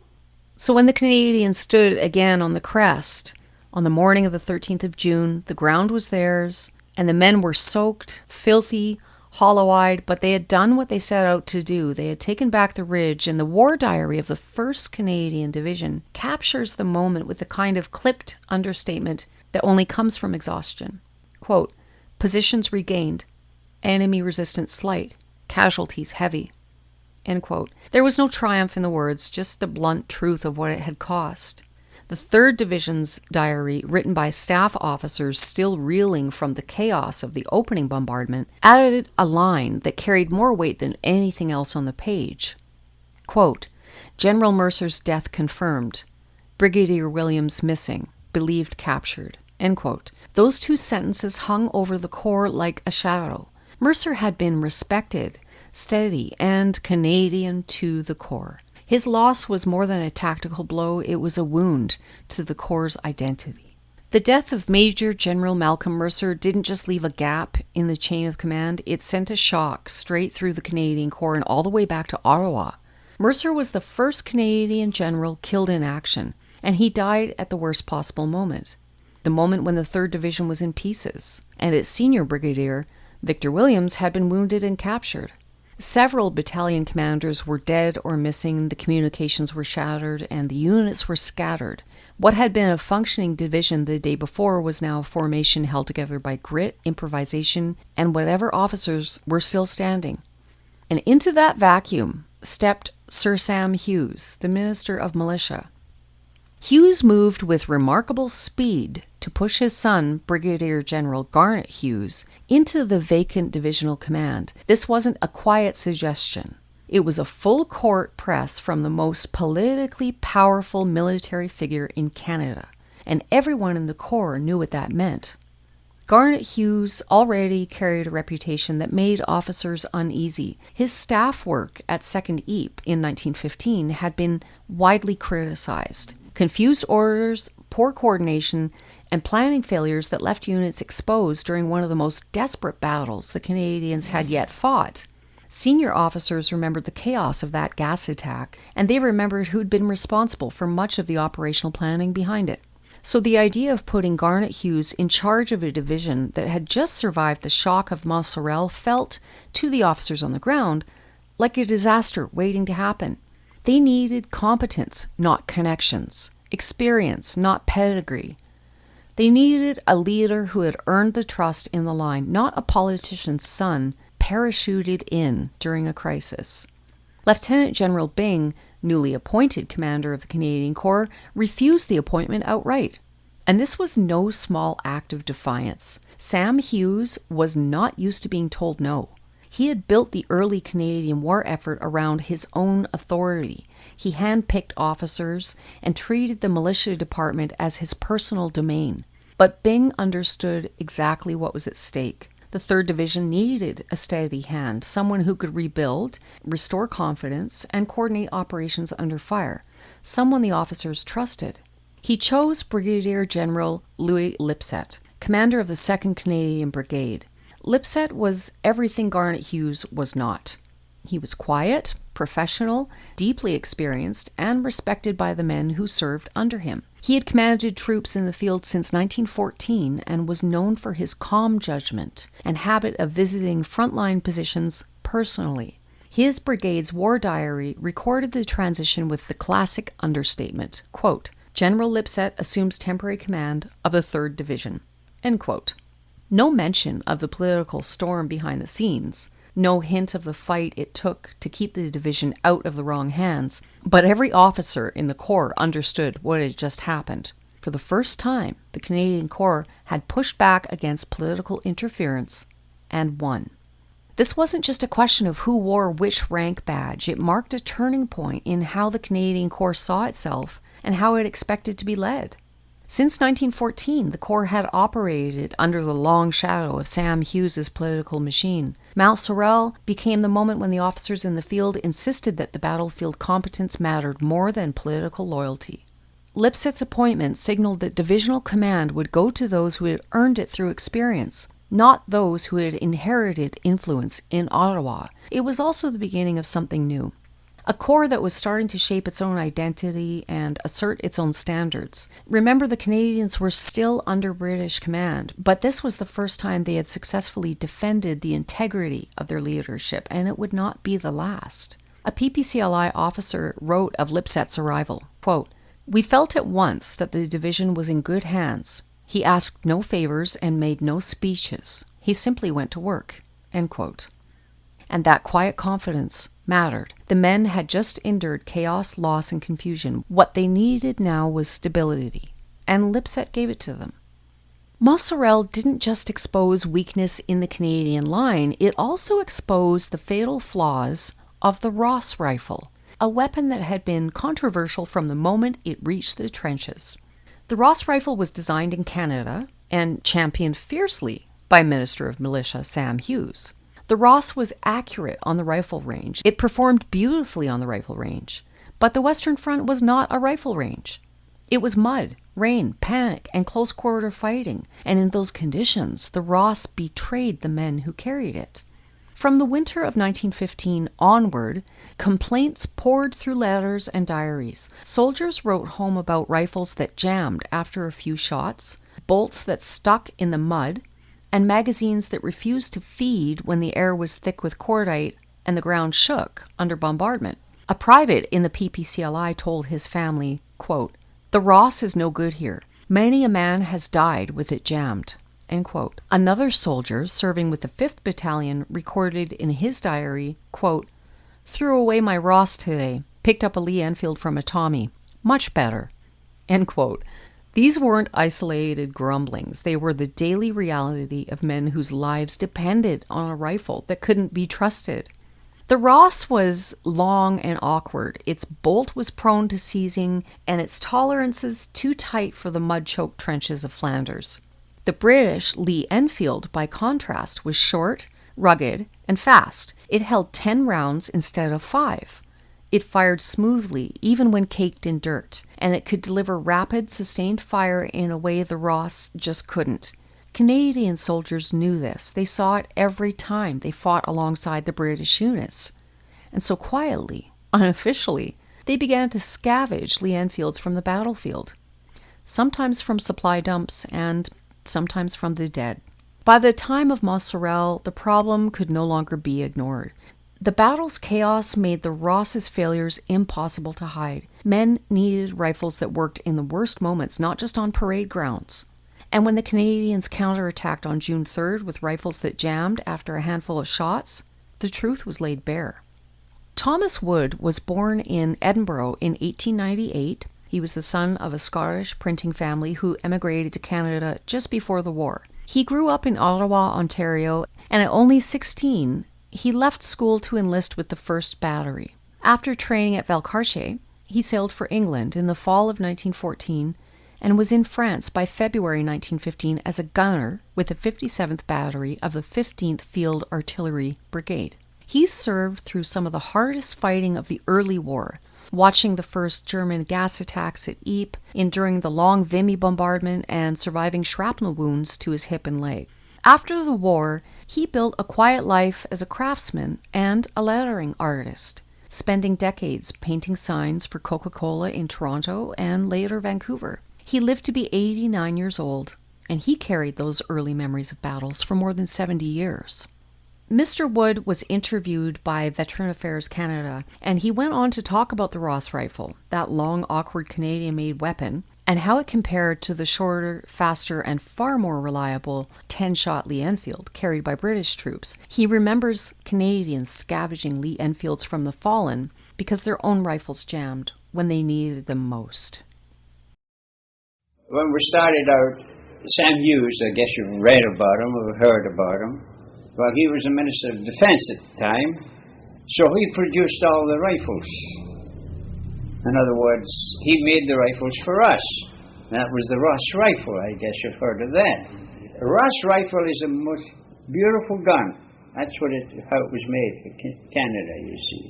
So when the Canadians stood again on the crest, on the morning of the 13th of June, the ground was theirs, and the men were soaked, filthy, hollow-eyed, but they had done what they set out to do. They had taken back the ridge, and the war diary of the 1st Canadian Division captures the moment with the kind of clipped understatement that only comes from exhaustion. Quote, "Positions regained, enemy resistance slight, casualties heavy." End quote. There was no triumph in the words, just the blunt truth of what it had cost. The 3rd Division's diary, written by staff officers still reeling from the chaos of the opening bombardment, added a line that carried more weight than anything else on the page. Quote, "General Mercer's death confirmed. Brigadier Williams missing. Believed captured." End quote. Those two sentences hung over the Corps like a shadow. Mercer had been respected, steady, and Canadian to the core. His loss was more than a tactical blow, it was a wound to the Corps' identity. The death of Major General Malcolm Mercer didn't just leave a gap in the chain of command, it sent a shock straight through the Canadian Corps and all the way back to Ottawa. Mercer was the first Canadian general killed in action, and he died at the worst possible moment. The moment when the 3rd Division was in pieces, and its senior brigadier, Victor Williams, had been wounded and captured. Several battalion commanders were dead or missing, the communications were shattered, and the units were scattered. What had been a functioning division the day before was now a formation held together by grit, improvisation, and whatever officers were still standing. And into that vacuum stepped Sir Sam Hughes, the Minister of Militia. Hughes moved with remarkable speed to push his son, Brigadier General Garnet Hughes, into the vacant divisional command. This wasn't a quiet suggestion. It was a full court press from the most politically powerful military figure in Canada, and everyone in the Corps knew what that meant. Garnet Hughes already carried a reputation that made officers uneasy. His staff work at 2nd Ypres in 1915 had been widely criticized. Confused orders, poor coordination, and planning failures that left units exposed during one of the most desperate battles the Canadians had yet fought. Senior officers remembered the chaos of that gas attack, and they remembered who'd been responsible for much of the operational planning behind it. So the idea of putting Garnet Hughes in charge of a division that had just survived the shock of Mount Sorrel felt, to the officers on the ground, like a disaster waiting to happen. They needed competence, not connections, experience, not pedigree. They needed a leader who had earned the trust in the line, not a politician's son parachuted in during a crisis. Lieutenant General Byng, newly appointed commander of the Canadian Corps, refused the appointment outright. And this was no small act of defiance. Sam Hughes was not used to being told no. He had built the early Canadian war effort around his own authority. He handpicked officers and treated the militia department as his personal domain. But Byng understood exactly what was at stake. The The 3rd Division needed a steady hand, someone who could rebuild, restore confidence, and coordinate operations under fire, someone the officers trusted. He chose Brigadier General Louis Lipset, commander of the 2nd Canadian Brigade. Lipset was everything Garnet Hughes was not. He was quiet, professional, deeply experienced, and respected by the men who served under him. He had commanded troops in the field since 1914 and was known for his calm judgment and habit of visiting frontline positions personally. His brigade's war diary recorded the transition with the classic understatement, quote, "General Lipset assumes temporary command of the 3rd Division," end quote. No mention of the political storm behind the scenes. No hint of the fight it took to keep the division out of the wrong hands, but every officer in the Corps understood what had just happened. For the first time, the Canadian Corps had pushed back against political interference and won. This wasn't just a question of who wore which rank badge. It marked a turning point in how the Canadian Corps saw itself and how it expected to be led. Since 1914, the Corps had operated under the long shadow of Sam Hughes's political machine. Mount Sorrel became the moment when the officers in the field insisted that the battlefield competence mattered more than political loyalty. Lipset's appointment signaled that divisional command would go to those who had earned it through experience, not those who had inherited influence in Ottawa. It was also the beginning of something new. A Corps that was starting to shape its own identity and assert its own standards. Remember, the Canadians were still under British command, but this was the first time they had successfully defended the integrity of their leadership, and it would not be the last. A PPCLI officer wrote of Lipset's arrival, quote, "We felt at once that the division was in good hands. He asked no favors and made no speeches. He simply went to work," end quote. And that quiet confidence mattered. The men had just endured chaos, loss, and confusion. What they needed now was stability, and Lipset gave it to them. Mount Sorrel didn't just expose weakness in the Canadian line, it also exposed the fatal flaws of the Ross rifle, a weapon that had been controversial from the moment it reached the trenches. The Ross rifle was designed in Canada and championed fiercely by Minister of Militia Sam Hughes. The Ross was accurate on the rifle range. It performed beautifully on the rifle range. But the Western Front was not a rifle range. It was mud, rain, panic, and close-quarter fighting. And in those conditions, the Ross betrayed the men who carried it. From the winter of 1915 onward, complaints poured through letters and diaries. Soldiers wrote home about rifles that jammed after a few shots, bolts that stuck in the mud, and magazines that refused to feed when the air was thick with cordite and the ground shook under bombardment. A private in the PPCLI told his family, quote, "The Ross is no good here. Many a man has died with it jammed," end quote. Another soldier serving with the 5th Battalion recorded in his diary, quote, "Threw away my Ross today, picked up a Lee Enfield from a Tommy. Much better," end quote. These weren't isolated grumblings. They were the daily reality of men whose lives depended on a rifle that couldn't be trusted. The Ross was long and awkward. Its bolt was prone to seizing, and its tolerances too tight for the mud-choked trenches of Flanders. The British Lee Enfield, by contrast, was short, rugged, and fast. It held 10 rounds instead of 5. It fired smoothly, even when caked in dirt, and it could deliver rapid, sustained fire in a way the Ross just couldn't. Canadian soldiers knew this. They saw it every time they fought alongside the British units. And so quietly, unofficially, they began to scavenge Lee Enfields from the battlefield, sometimes from supply dumps and sometimes from the dead. By the time of Mount Sorrel, the problem could no longer be ignored. The battle's chaos made the Ross's failures impossible to hide. Men needed rifles that worked in the worst moments, not just on parade grounds. And when the Canadians counterattacked on June 3rd with rifles that jammed after a handful of shots, the truth was laid bare. Thomas Wood was born in Edinburgh in 1898. He was the son of a Scottish printing family who emigrated to Canada just before the war. He grew up in Ottawa, Ontario, and at only 16, he left school to enlist with the 1st Battery. After training at Valcartier, he sailed for England in the fall of 1914 and was in France by February 1915 as a gunner with the 57th Battery of the 15th Field Artillery Brigade. He served through some of the hardest fighting of the early war, watching the first German gas attacks at Ypres, enduring the long Vimy bombardment, and surviving shrapnel wounds to his hip and leg. After the war, he built a quiet life as a craftsman and a lettering artist, spending decades painting signs for Coca-Cola in Toronto and later Vancouver. He lived to be 89 years old, and he carried those early memories of battles for more than 70 years. Mr. Wood was interviewed by Veteran Affairs Canada, and he went on to talk about the Ross rifle, that long, awkward Canadian-made weapon, and how it compared to the shorter, faster, and far more reliable 10-shot Lee Enfield carried by British troops. He remembers Canadians scavenging Lee Enfields from the fallen because their own rifles jammed when they needed them most. When we started out, Sam Hughes, I guess you've read about him or heard about him. Well, he was the Minister of Defense at the time, so he produced all the rifles. In other words, he made the rifles for us. That was the Ross rifle, I guess you've heard of that. A Ross rifle is the most beautiful gun. That's how it was made for Canada, you see.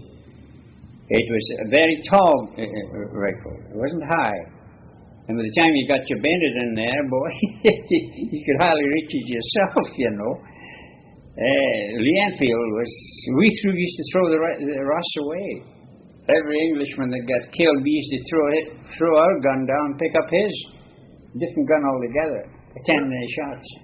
It was a very tall rifle. It wasn't high. And by the time you got your bayonet in there, boy, you could hardly reach it yourself, you know. Lee Enfield used to throw the Ross away. Every Englishman that got killed, we used to throw our gun down and pick up his. Different gun altogether, 10 shots.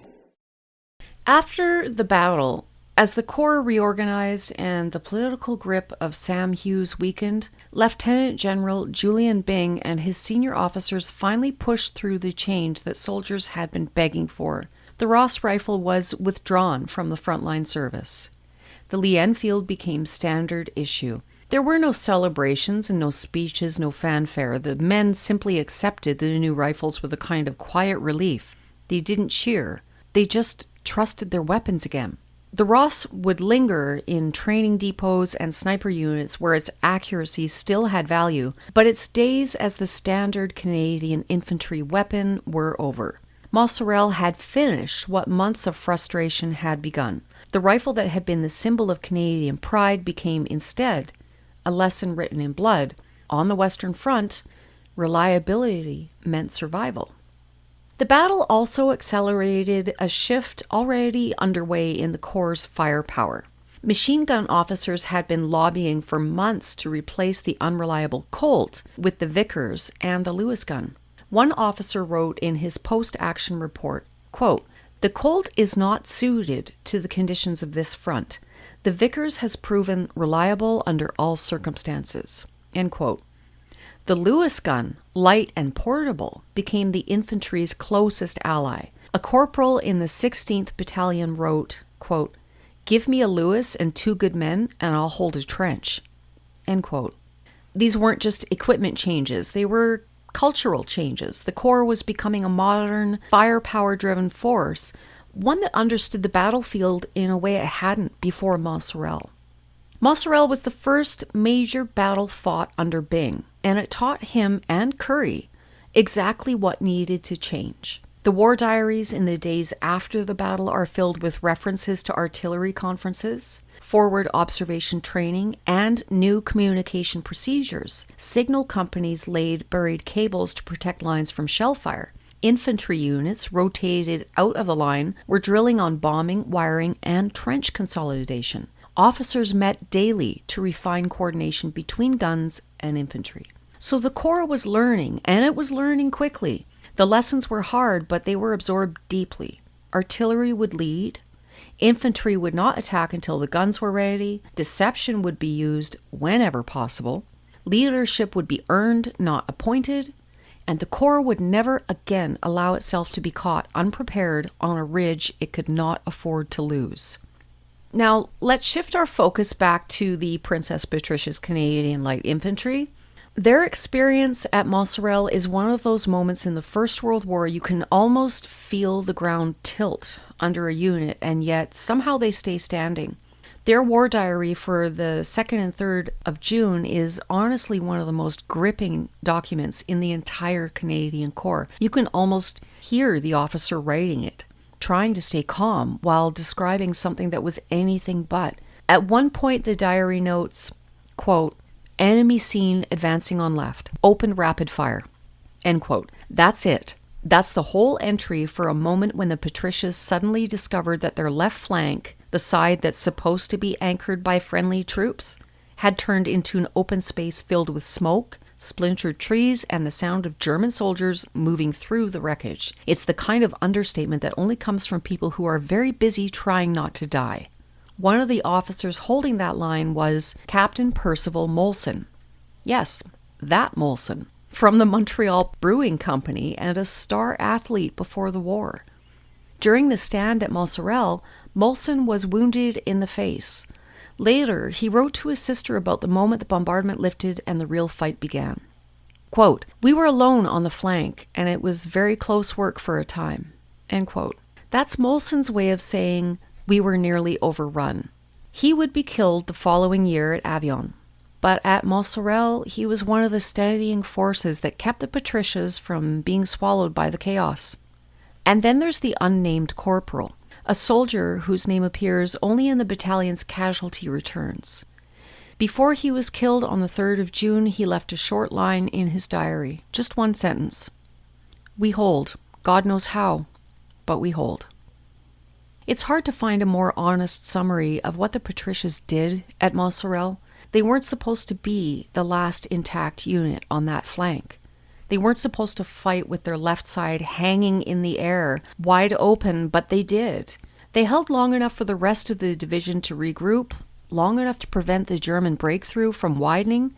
After the battle, as the Corps reorganized and the political grip of Sam Hughes weakened, Lieutenant General Julian Byng and his senior officers finally pushed through the change that soldiers had been begging for. The Ross rifle was withdrawn from the frontline service. The Lee Enfield became standard issue. There were no celebrations and no speeches, no fanfare. The men simply accepted the new rifles with a kind of quiet relief. They didn't cheer. They just trusted their weapons again. The Ross would linger in training depots and sniper units where its accuracy still had value, but its days as the standard Canadian infantry weapon were over. Mount Sorrel had finished what months of frustration had begun. The rifle that had been the symbol of Canadian pride became instead a lesson written in blood. On the Western Front, reliability meant survival. The battle also accelerated a shift already underway in the Corps' firepower. Machine gun officers had been lobbying for months to replace the unreliable Colt with the Vickers and the Lewis gun. One officer wrote in his post-action report, quote, "The Colt is not suited to the conditions of this front. The Vickers has proven reliable under all circumstances." End quote. The Lewis gun, light and portable, became the infantry's closest ally. A corporal in the 16th Battalion wrote, quote, "Give me a Lewis and 2 good men and I'll hold a trench." End quote. These weren't just equipment changes, they were cultural changes. The Corps was becoming a modern, firepower-driven force, one that understood the battlefield in a way it hadn't before Mount Sorrel. Mount Sorrel was the first major battle fought under Byng, and it taught him and Currie exactly what needed to change. The war diaries in the days after the battle are filled with references to artillery conferences, forward observation training, and new communication procedures. Signal companies laid buried cables to protect lines from shell fire. Infantry units rotated out of the line were drilling on bombing, wiring, and trench consolidation. Officers met daily to refine coordination between guns and infantry. So the Corps was learning, and it was learning quickly. The lessons were hard, but they were absorbed deeply. Artillery would lead. Infantry would not attack until the guns were ready. Deception would be used whenever possible. Leadership would be earned, not appointed. And the Corps would never again allow itself to be caught unprepared on a ridge it could not afford to lose. Now, let's shift our focus back to the Princess Patricia's Canadian Light Infantry. Their experience at Mount Sorrel is one of those moments in the First World War you can almost feel the ground tilt under a unit, and yet somehow they stay standing. Their war diary for the 2nd and 3rd of June is honestly one of the most gripping documents in the entire Canadian Corps. You can almost hear the officer writing it, trying to stay calm while describing something that was anything but. At one point, the diary notes, quote, "Enemy seen advancing on left. Open rapid fire." End quote. That's it. That's the whole entry for a moment when the Patricias suddenly discovered that their left flank, the side that's supposed to be anchored by friendly troops, had turned into an open space filled with smoke, splintered trees, and the sound of German soldiers moving through the wreckage. It's the kind of understatement that only comes from people who are very busy trying not to die. One of the officers holding that line was Captain Percival Molson. Yes, that Molson, from the Montreal Brewing Company and a star athlete before the war. During the stand at Mount Sorrel, Molson was wounded in the face. Later, he wrote to his sister about the moment the bombardment lifted and the real fight began. Quote, "We were alone on the flank, and it was very close work for a time." End quote. That's Molson's way of saying we were nearly overrun. He would be killed the following year at Avion. But at Mount Sorrel, he was one of the steadying forces that kept the Patricias from being swallowed by the chaos. And then there's the unnamed corporal, a soldier whose name appears only in the battalion's casualty returns. Before he was killed on the 3rd of June, he left a short line in his diary, just one sentence. "We hold. God knows how, but we hold." It's hard to find a more honest summary of what the Patricias did at Mount Sorrel. They weren't supposed to be the last intact unit on that flank. They weren't supposed to fight with their left side hanging in the air, wide open, but they did. They held long enough for the rest of the division to regroup, long enough to prevent the German breakthrough from widening,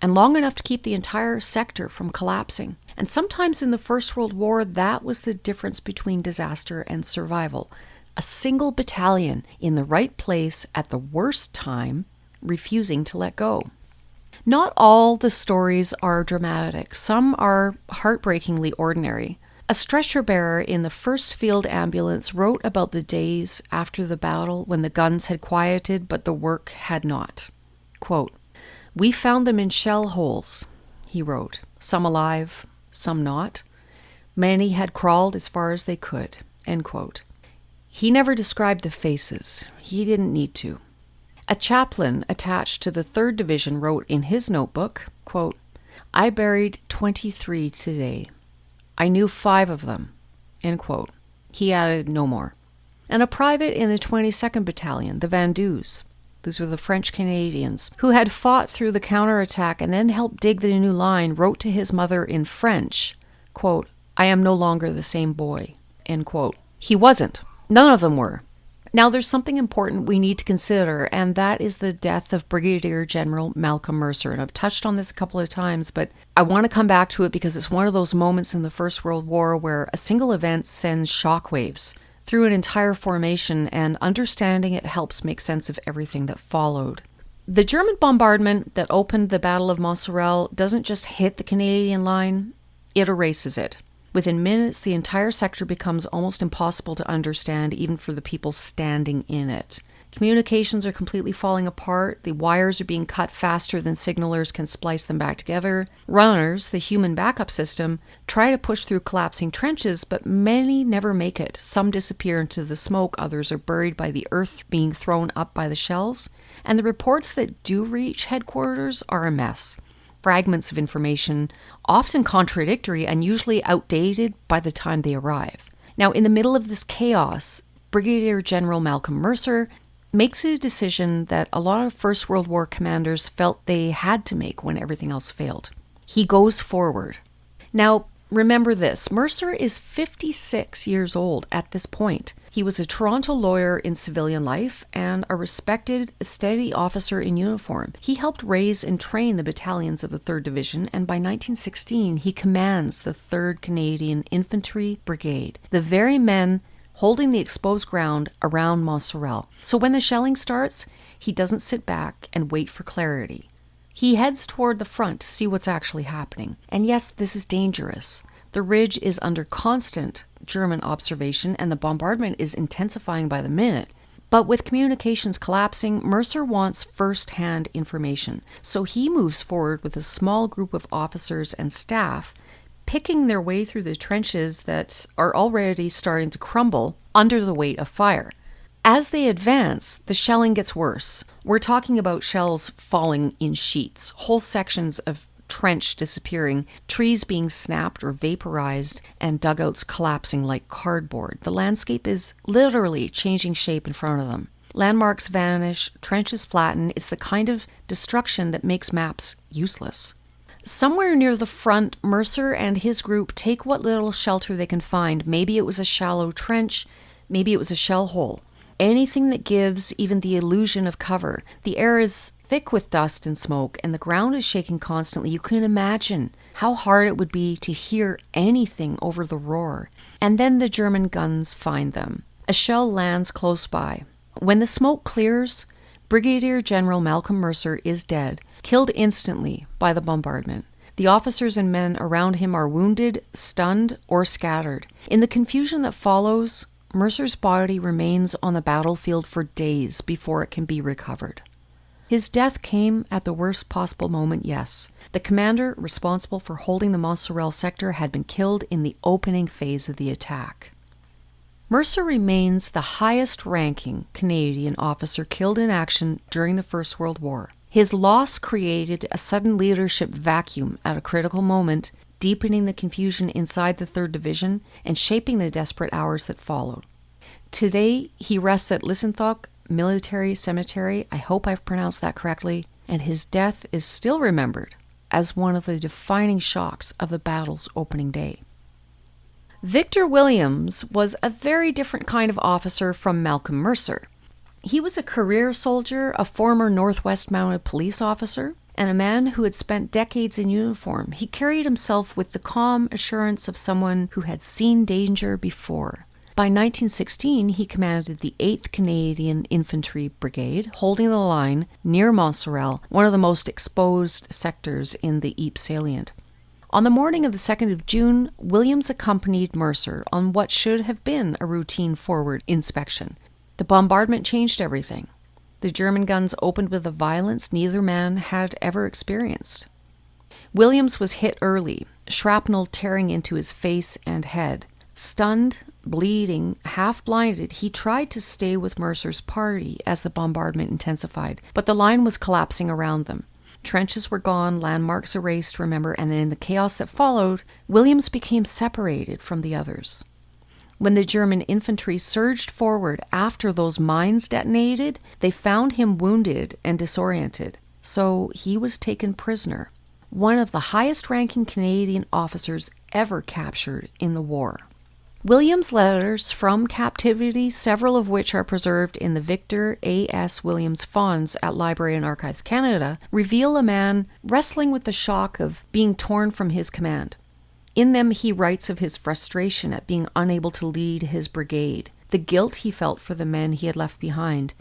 and long enough to keep the entire sector from collapsing. And sometimes in the First World War, that was the difference between disaster and survival. A single battalion in the right place at the worst time, refusing to let go. Not all the stories are dramatic. Some are heartbreakingly ordinary. A stretcher bearer in the 1st Field Ambulance wrote about the days after the battle when the guns had quieted but the work had not. Quote, "We found them in shell holes," he wrote, "some alive, some not. Many had crawled as far as they could." End quote. He never described the faces. He didn't need to. A chaplain attached to the 3rd Division wrote in his notebook, quote, "I buried 23 today. I knew 5 of them." End quote. He added no more. And a private in the 22nd Battalion, the Vendus, these were the French Canadians, who had fought through the counterattack and then helped dig the new line, wrote to his mother in French, quote, "I am no longer the same boy." End quote. He wasn't. None of them were. Now, there's something important we need to consider, and that is the death of Brigadier General Malcolm Mercer. And I've touched on this a couple of times, but I want to come back to it because it's one of those moments in the First World War where a single event sends shockwaves through an entire formation, and understanding it helps make sense of everything that followed. The German bombardment that opened the Battle of Mount Sorrel doesn't just hit the Canadian line, it erases it. Within minutes, the entire sector becomes almost impossible to understand, even for the people standing in it. Communications are completely falling apart. The wires are being cut faster than signalers can splice them back together. Runners, the human backup system, try to push through collapsing trenches, but many never make it. Some disappear into the smoke, others are buried by the earth being thrown up by the shells. And the reports that do reach headquarters are a mess. Fragments of information, often contradictory and usually outdated by the time they arrive. Now, in the middle of this chaos, Brigadier General Malcolm Mercer makes a decision that a lot of First World War commanders felt they had to make when everything else failed. He goes forward. Now, remember this, Mercer is 56 years old at this point. He was a Toronto lawyer in civilian life and a respected, steady officer in uniform. He helped raise and train the battalions of the 3rd Division, and by 1916 he commands the 3rd Canadian Infantry Brigade, the very men holding the exposed ground around Mount Sorrel. So when the shelling starts, he doesn't sit back and wait for clarity. He heads toward the front to see what's actually happening. And yes, this is dangerous. The ridge is under constant German observation and the bombardment is intensifying by the minute. But with communications collapsing, Mercer wants first-hand information, so he moves forward with a small group of officers and staff, picking their way through the trenches that are already starting to crumble under the weight of fire. As they advance, the shelling gets worse. We're talking about shells falling in sheets, whole sections of trench disappearing, trees being snapped or vaporized, and dugouts collapsing like cardboard. The landscape is literally changing shape in front of them. Landmarks vanish, trenches flatten. It's the kind of destruction that makes maps useless. Somewhere near the front, Mercer and his group take what little shelter they can find. Maybe it was a shallow trench, maybe it was a shell hole. Anything that gives even the illusion of cover. The air is thick with dust and smoke, and the ground is shaking constantly. You can imagine how hard it would be to hear anything over the roar. And then the German guns find them. A shell lands close by. When the smoke clears, Brigadier General Malcolm Mercer is dead, killed instantly by the bombardment. The officers and men around him are wounded, stunned, or scattered. In the confusion that follows, Mercer's body remains on the battlefield for days before it can be recovered. His death came at the worst possible moment, yes. The commander responsible for holding the Mount Sorrel sector had been killed in the opening phase of the attack. Mercer remains the highest-ranking Canadian officer killed in action during the First World War. His loss created a sudden leadership vacuum at a critical moment, deepening the confusion inside the 3rd Division and shaping the desperate hours that followed. Today, he rests at Lissenthal Military Cemetery, I hope I've pronounced that correctly, and his death is still remembered as one of the defining shocks of the battle's opening day. Victor Williams was a very different kind of officer from Malcolm Mercer. He was a career soldier, a former Northwest Mounted Police officer, and a man who had spent decades in uniform. He carried himself with the calm assurance of someone who had seen danger before. By 1916, he commanded the 8th Canadian Infantry Brigade, holding the line near Mount Sorrel, one of the most exposed sectors in the Ypres salient. On the morning of the 2nd of June, Williams accompanied Mercer on what should have been a routine forward inspection. The bombardment changed everything. The German guns opened with a violence neither man had ever experienced. Williams was hit early, shrapnel tearing into his face and head. Stunned, bleeding, half-blinded, he tried to stay with Mercer's party as the bombardment intensified, but the line was collapsing around them. Trenches were gone, landmarks erased, remember, and in the chaos that followed, Williams became separated from the others. When the German infantry surged forward after those mines detonated, they found him wounded and disoriented, so he was taken prisoner, one of the highest-ranking Canadian officers ever captured in the war. Williams' letters from captivity, several of which are preserved in the Victor A.S. Williams Fonds at Library and Archives Canada, reveal a man wrestling with the shock of being torn from his command. In them, he writes of his frustration at being unable to lead his brigade, the guilt he felt for the men he had left behind,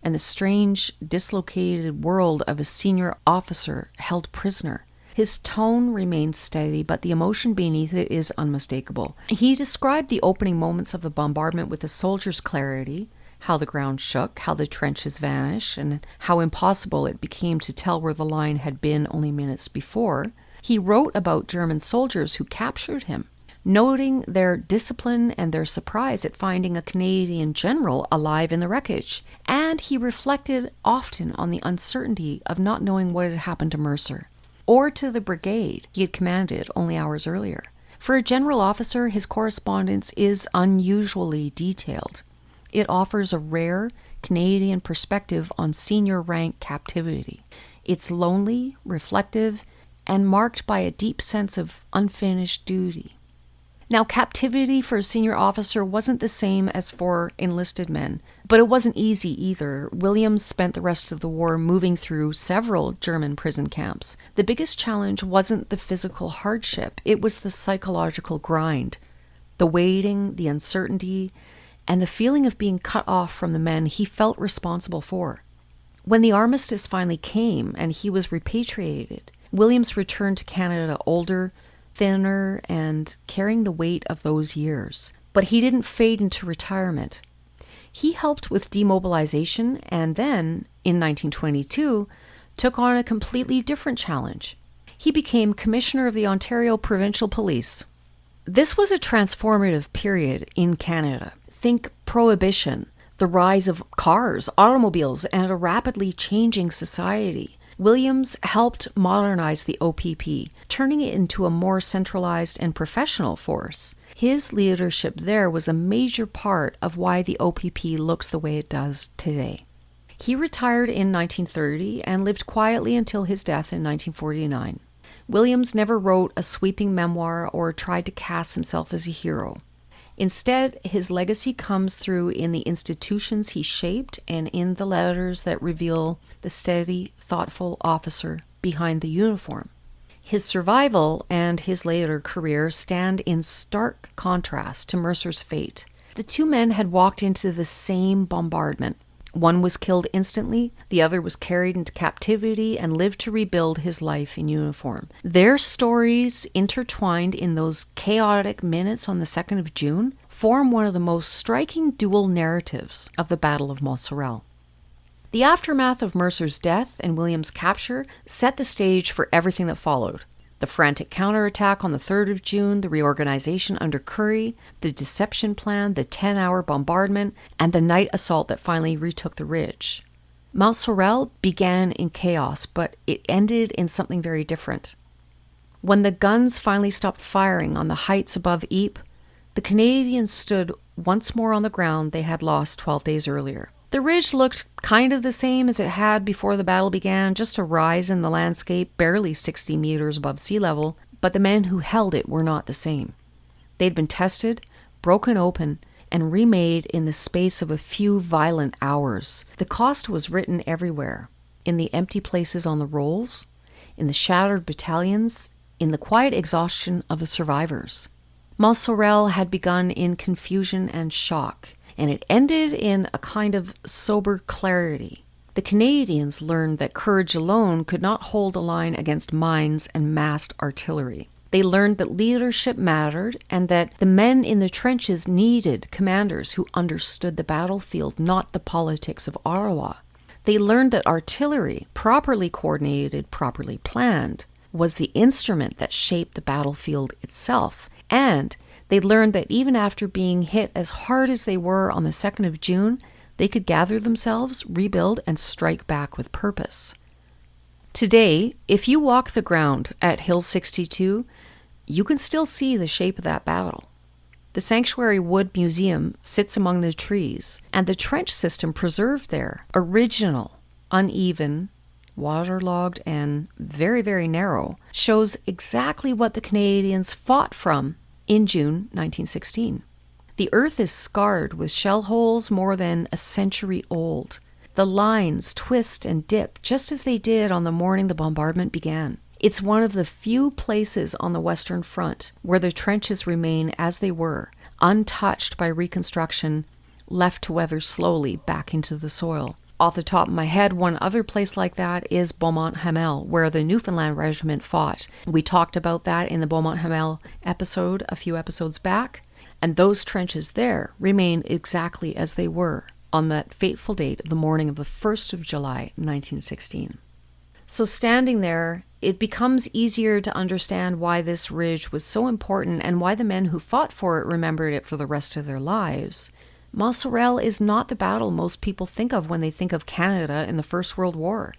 and the strange, dislocated world of a senior officer held prisoner. His tone remains steady, but the emotion beneath it is unmistakable. He described the opening moments of the bombardment with a soldier's clarity, how the ground shook, how the trenches vanished, and how impossible it became to tell where the line had been only minutes before. He wrote about German soldiers who captured him, noting their discipline and their surprise at finding a Canadian general alive in the wreckage. And he reflected often on the uncertainty of not knowing what had happened to Mercer, or to the brigade he had commanded only hours earlier. For a general officer, his correspondence is unusually detailed. It offers a rare Canadian perspective on senior rank captivity. It's lonely, reflective, and marked by a deep sense of unfinished duty. Now, captivity for a senior officer wasn't the same as for enlisted men, but it wasn't easy either. Williams spent the rest of the war moving through several German prison camps. The biggest challenge wasn't the physical hardship, it was the psychological grind, the waiting, the uncertainty, and the feeling of being cut off from the men he felt responsible for. When the armistice finally came and he was repatriated, Williams returned to Canada older, thinner, and carrying the weight of those years. But he didn't fade into retirement. He helped with demobilization and then, in 1922, took on a completely different challenge. He became Commissioner of the Ontario Provincial Police. This was a transformative period in Canada. Think Prohibition, the rise of cars, automobiles, and a rapidly changing society. Williams helped modernize the OPP, turning it into a more centralized and professional force. His leadership there was a major part of why the OPP looks the way it does today. He retired in 1930 and lived quietly until his death in 1949. Williams never wrote a sweeping memoir or tried to cast himself as a hero. Instead, his legacy comes through in the institutions he shaped and in the letters that reveal the steady, thoughtful officer behind the uniform. His survival and his later career stand in stark contrast to Mercer's fate. The two men had walked into the same bombardment. One was killed instantly, the other was carried into captivity and lived to rebuild his life in uniform. Their stories, intertwined in those chaotic minutes on the 2nd of June, form one of the most striking dual narratives of the Battle of Mount Sorrel. The aftermath of Mercer's death and Williams' capture set the stage for everything that followed. The frantic counterattack on the 3rd of June, the reorganization under Currie, the deception plan, the 10-hour bombardment, and the night assault that finally retook the ridge. Mount Sorrel began in chaos, but it ended in something very different. When the guns finally stopped firing on the heights above Ypres, the Canadians stood once more on the ground they had lost 12 days earlier. The ridge looked kind of the same as it had before the battle began, just a rise in the landscape barely 60 meters above sea level, but the men who held it were not the same. They'd been tested, broken open, and remade in the space of a few violent hours. The cost was written everywhere, in the empty places on the rolls, in the shattered battalions, in the quiet exhaustion of the survivors. Mount Sorrel had begun in confusion and shock, and it ended in a kind of sober clarity. The Canadians learned that courage alone could not hold a line against mines and massed artillery. They learned that leadership mattered and that the men in the trenches needed commanders who understood the battlefield, not the politics of Ottawa. They learned that artillery, properly coordinated, properly planned, was the instrument that shaped the battlefield itself. And they learned that even after being hit as hard as they were on the 2nd of June, they could gather themselves, rebuild, and strike back with purpose. Today, if you walk the ground at Hill 62, you can still see the shape of that battle. The Sanctuary Wood Museum sits among the trees, and the trench system preserved there, original, uneven, waterlogged, and very, very narrow, shows exactly what the Canadians fought from in June 1916. The earth is scarred with shell holes more than a century old. The lines twist and dip just as they did on the morning the bombardment began. It's one of the few places on the Western Front where the trenches remain as they were, untouched by reconstruction, left to weather slowly back into the soil. Off the top of my head, one other place like that is Beaumont-Hamel, where the Newfoundland Regiment fought. We talked about that in the Beaumont-Hamel episode a few episodes back, and those trenches there remain exactly as they were on that fateful date, the morning of the 1st of July, 1916. So standing there, it becomes easier to understand why this ridge was so important and why the men who fought for it remembered it for the rest of their lives. Mount Sorrel is not the battle most people think of when they think of Canada in the First World War.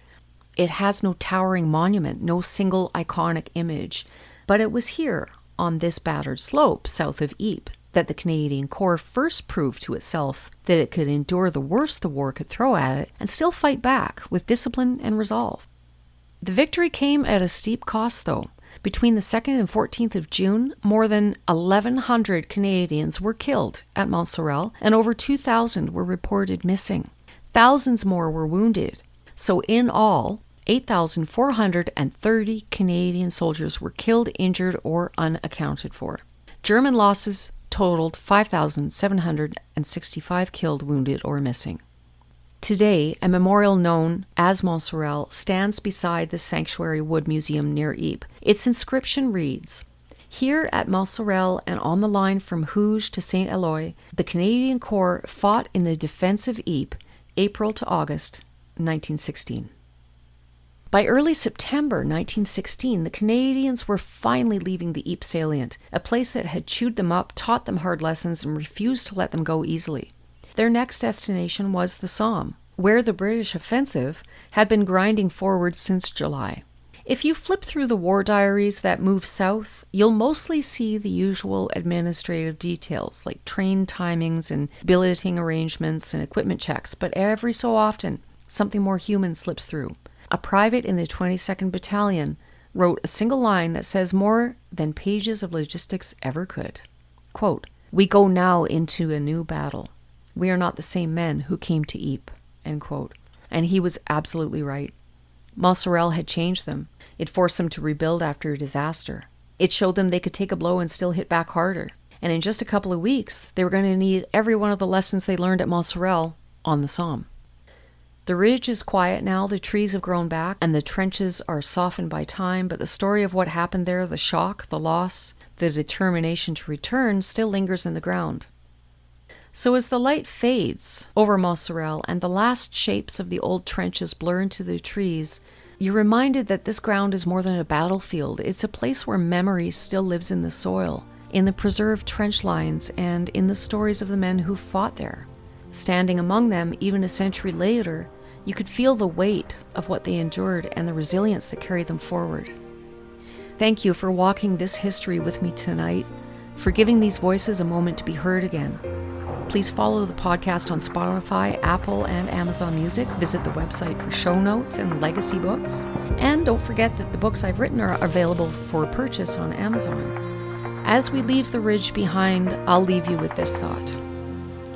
It has no towering monument, no single iconic image, but it was here, on this battered slope south of Ypres, that the Canadian Corps first proved to itself that it could endure the worst the war could throw at it and still fight back with discipline and resolve. The victory came at a steep cost, though. Between the 2nd and 14th of June, more than 1,100 Canadians were killed at Mount Sorrel, and over 2,000 were reported missing. Thousands more were wounded. So in all, 8,430 Canadian soldiers were killed, injured, or unaccounted for. German losses totaled 5,765 killed, wounded, or missing. Today, a memorial known as Mount Sorrel stands beside the Sanctuary Wood Museum near Ypres. Its inscription reads, Here at Mount Sorrel and on the line from Hooge to St. Eloi, the Canadian Corps fought in the defense of Ypres, April to August 1916. By early September 1916, the Canadians were finally leaving the Ypres salient, a place that had chewed them up, taught them hard lessons, and refused to let them go easily. Their next destination was the Somme, where the British offensive had been grinding forward since July. If you flip through the war diaries that move south, you'll mostly see the usual administrative details like train timings and billeting arrangements and equipment checks, but every so often, something more human slips through. A private in the 22nd Battalion wrote a single line that says more than pages of logistics ever could. Quote, "We go now into a new battle. We are not the same men who came to Ypres." End quote. And he was absolutely right. Mount Sorrel had changed them. It forced them to rebuild after a disaster. It showed them they could take a blow and still hit back harder. And in just a couple of weeks, they were going to need every one of the lessons they learned at Mount Sorrel on the Somme. The ridge is quiet now, the trees have grown back, and the trenches are softened by time, but the story of what happened there, the shock, the loss, the determination to return, still lingers in the ground. So as the light fades over Mount Sorrel and the last shapes of the old trenches blur into the trees, you're reminded that this ground is more than a battlefield. It's a place where memory still lives in the soil, in the preserved trench lines, and in the stories of the men who fought there. Standing among them, even a century later, you could feel the weight of what they endured and the resilience that carried them forward. Thank you for walking this history with me tonight, for giving these voices a moment to be heard again. Please follow the podcast on Spotify, Apple, and Amazon Music. Visit the website for show notes and legacy books. And don't forget that the books I've written are available for purchase on Amazon. As we leave the ridge behind, I'll leave you with this thought.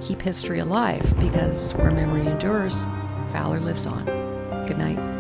Keep history alive, because where memory endures, valor lives on. Good night.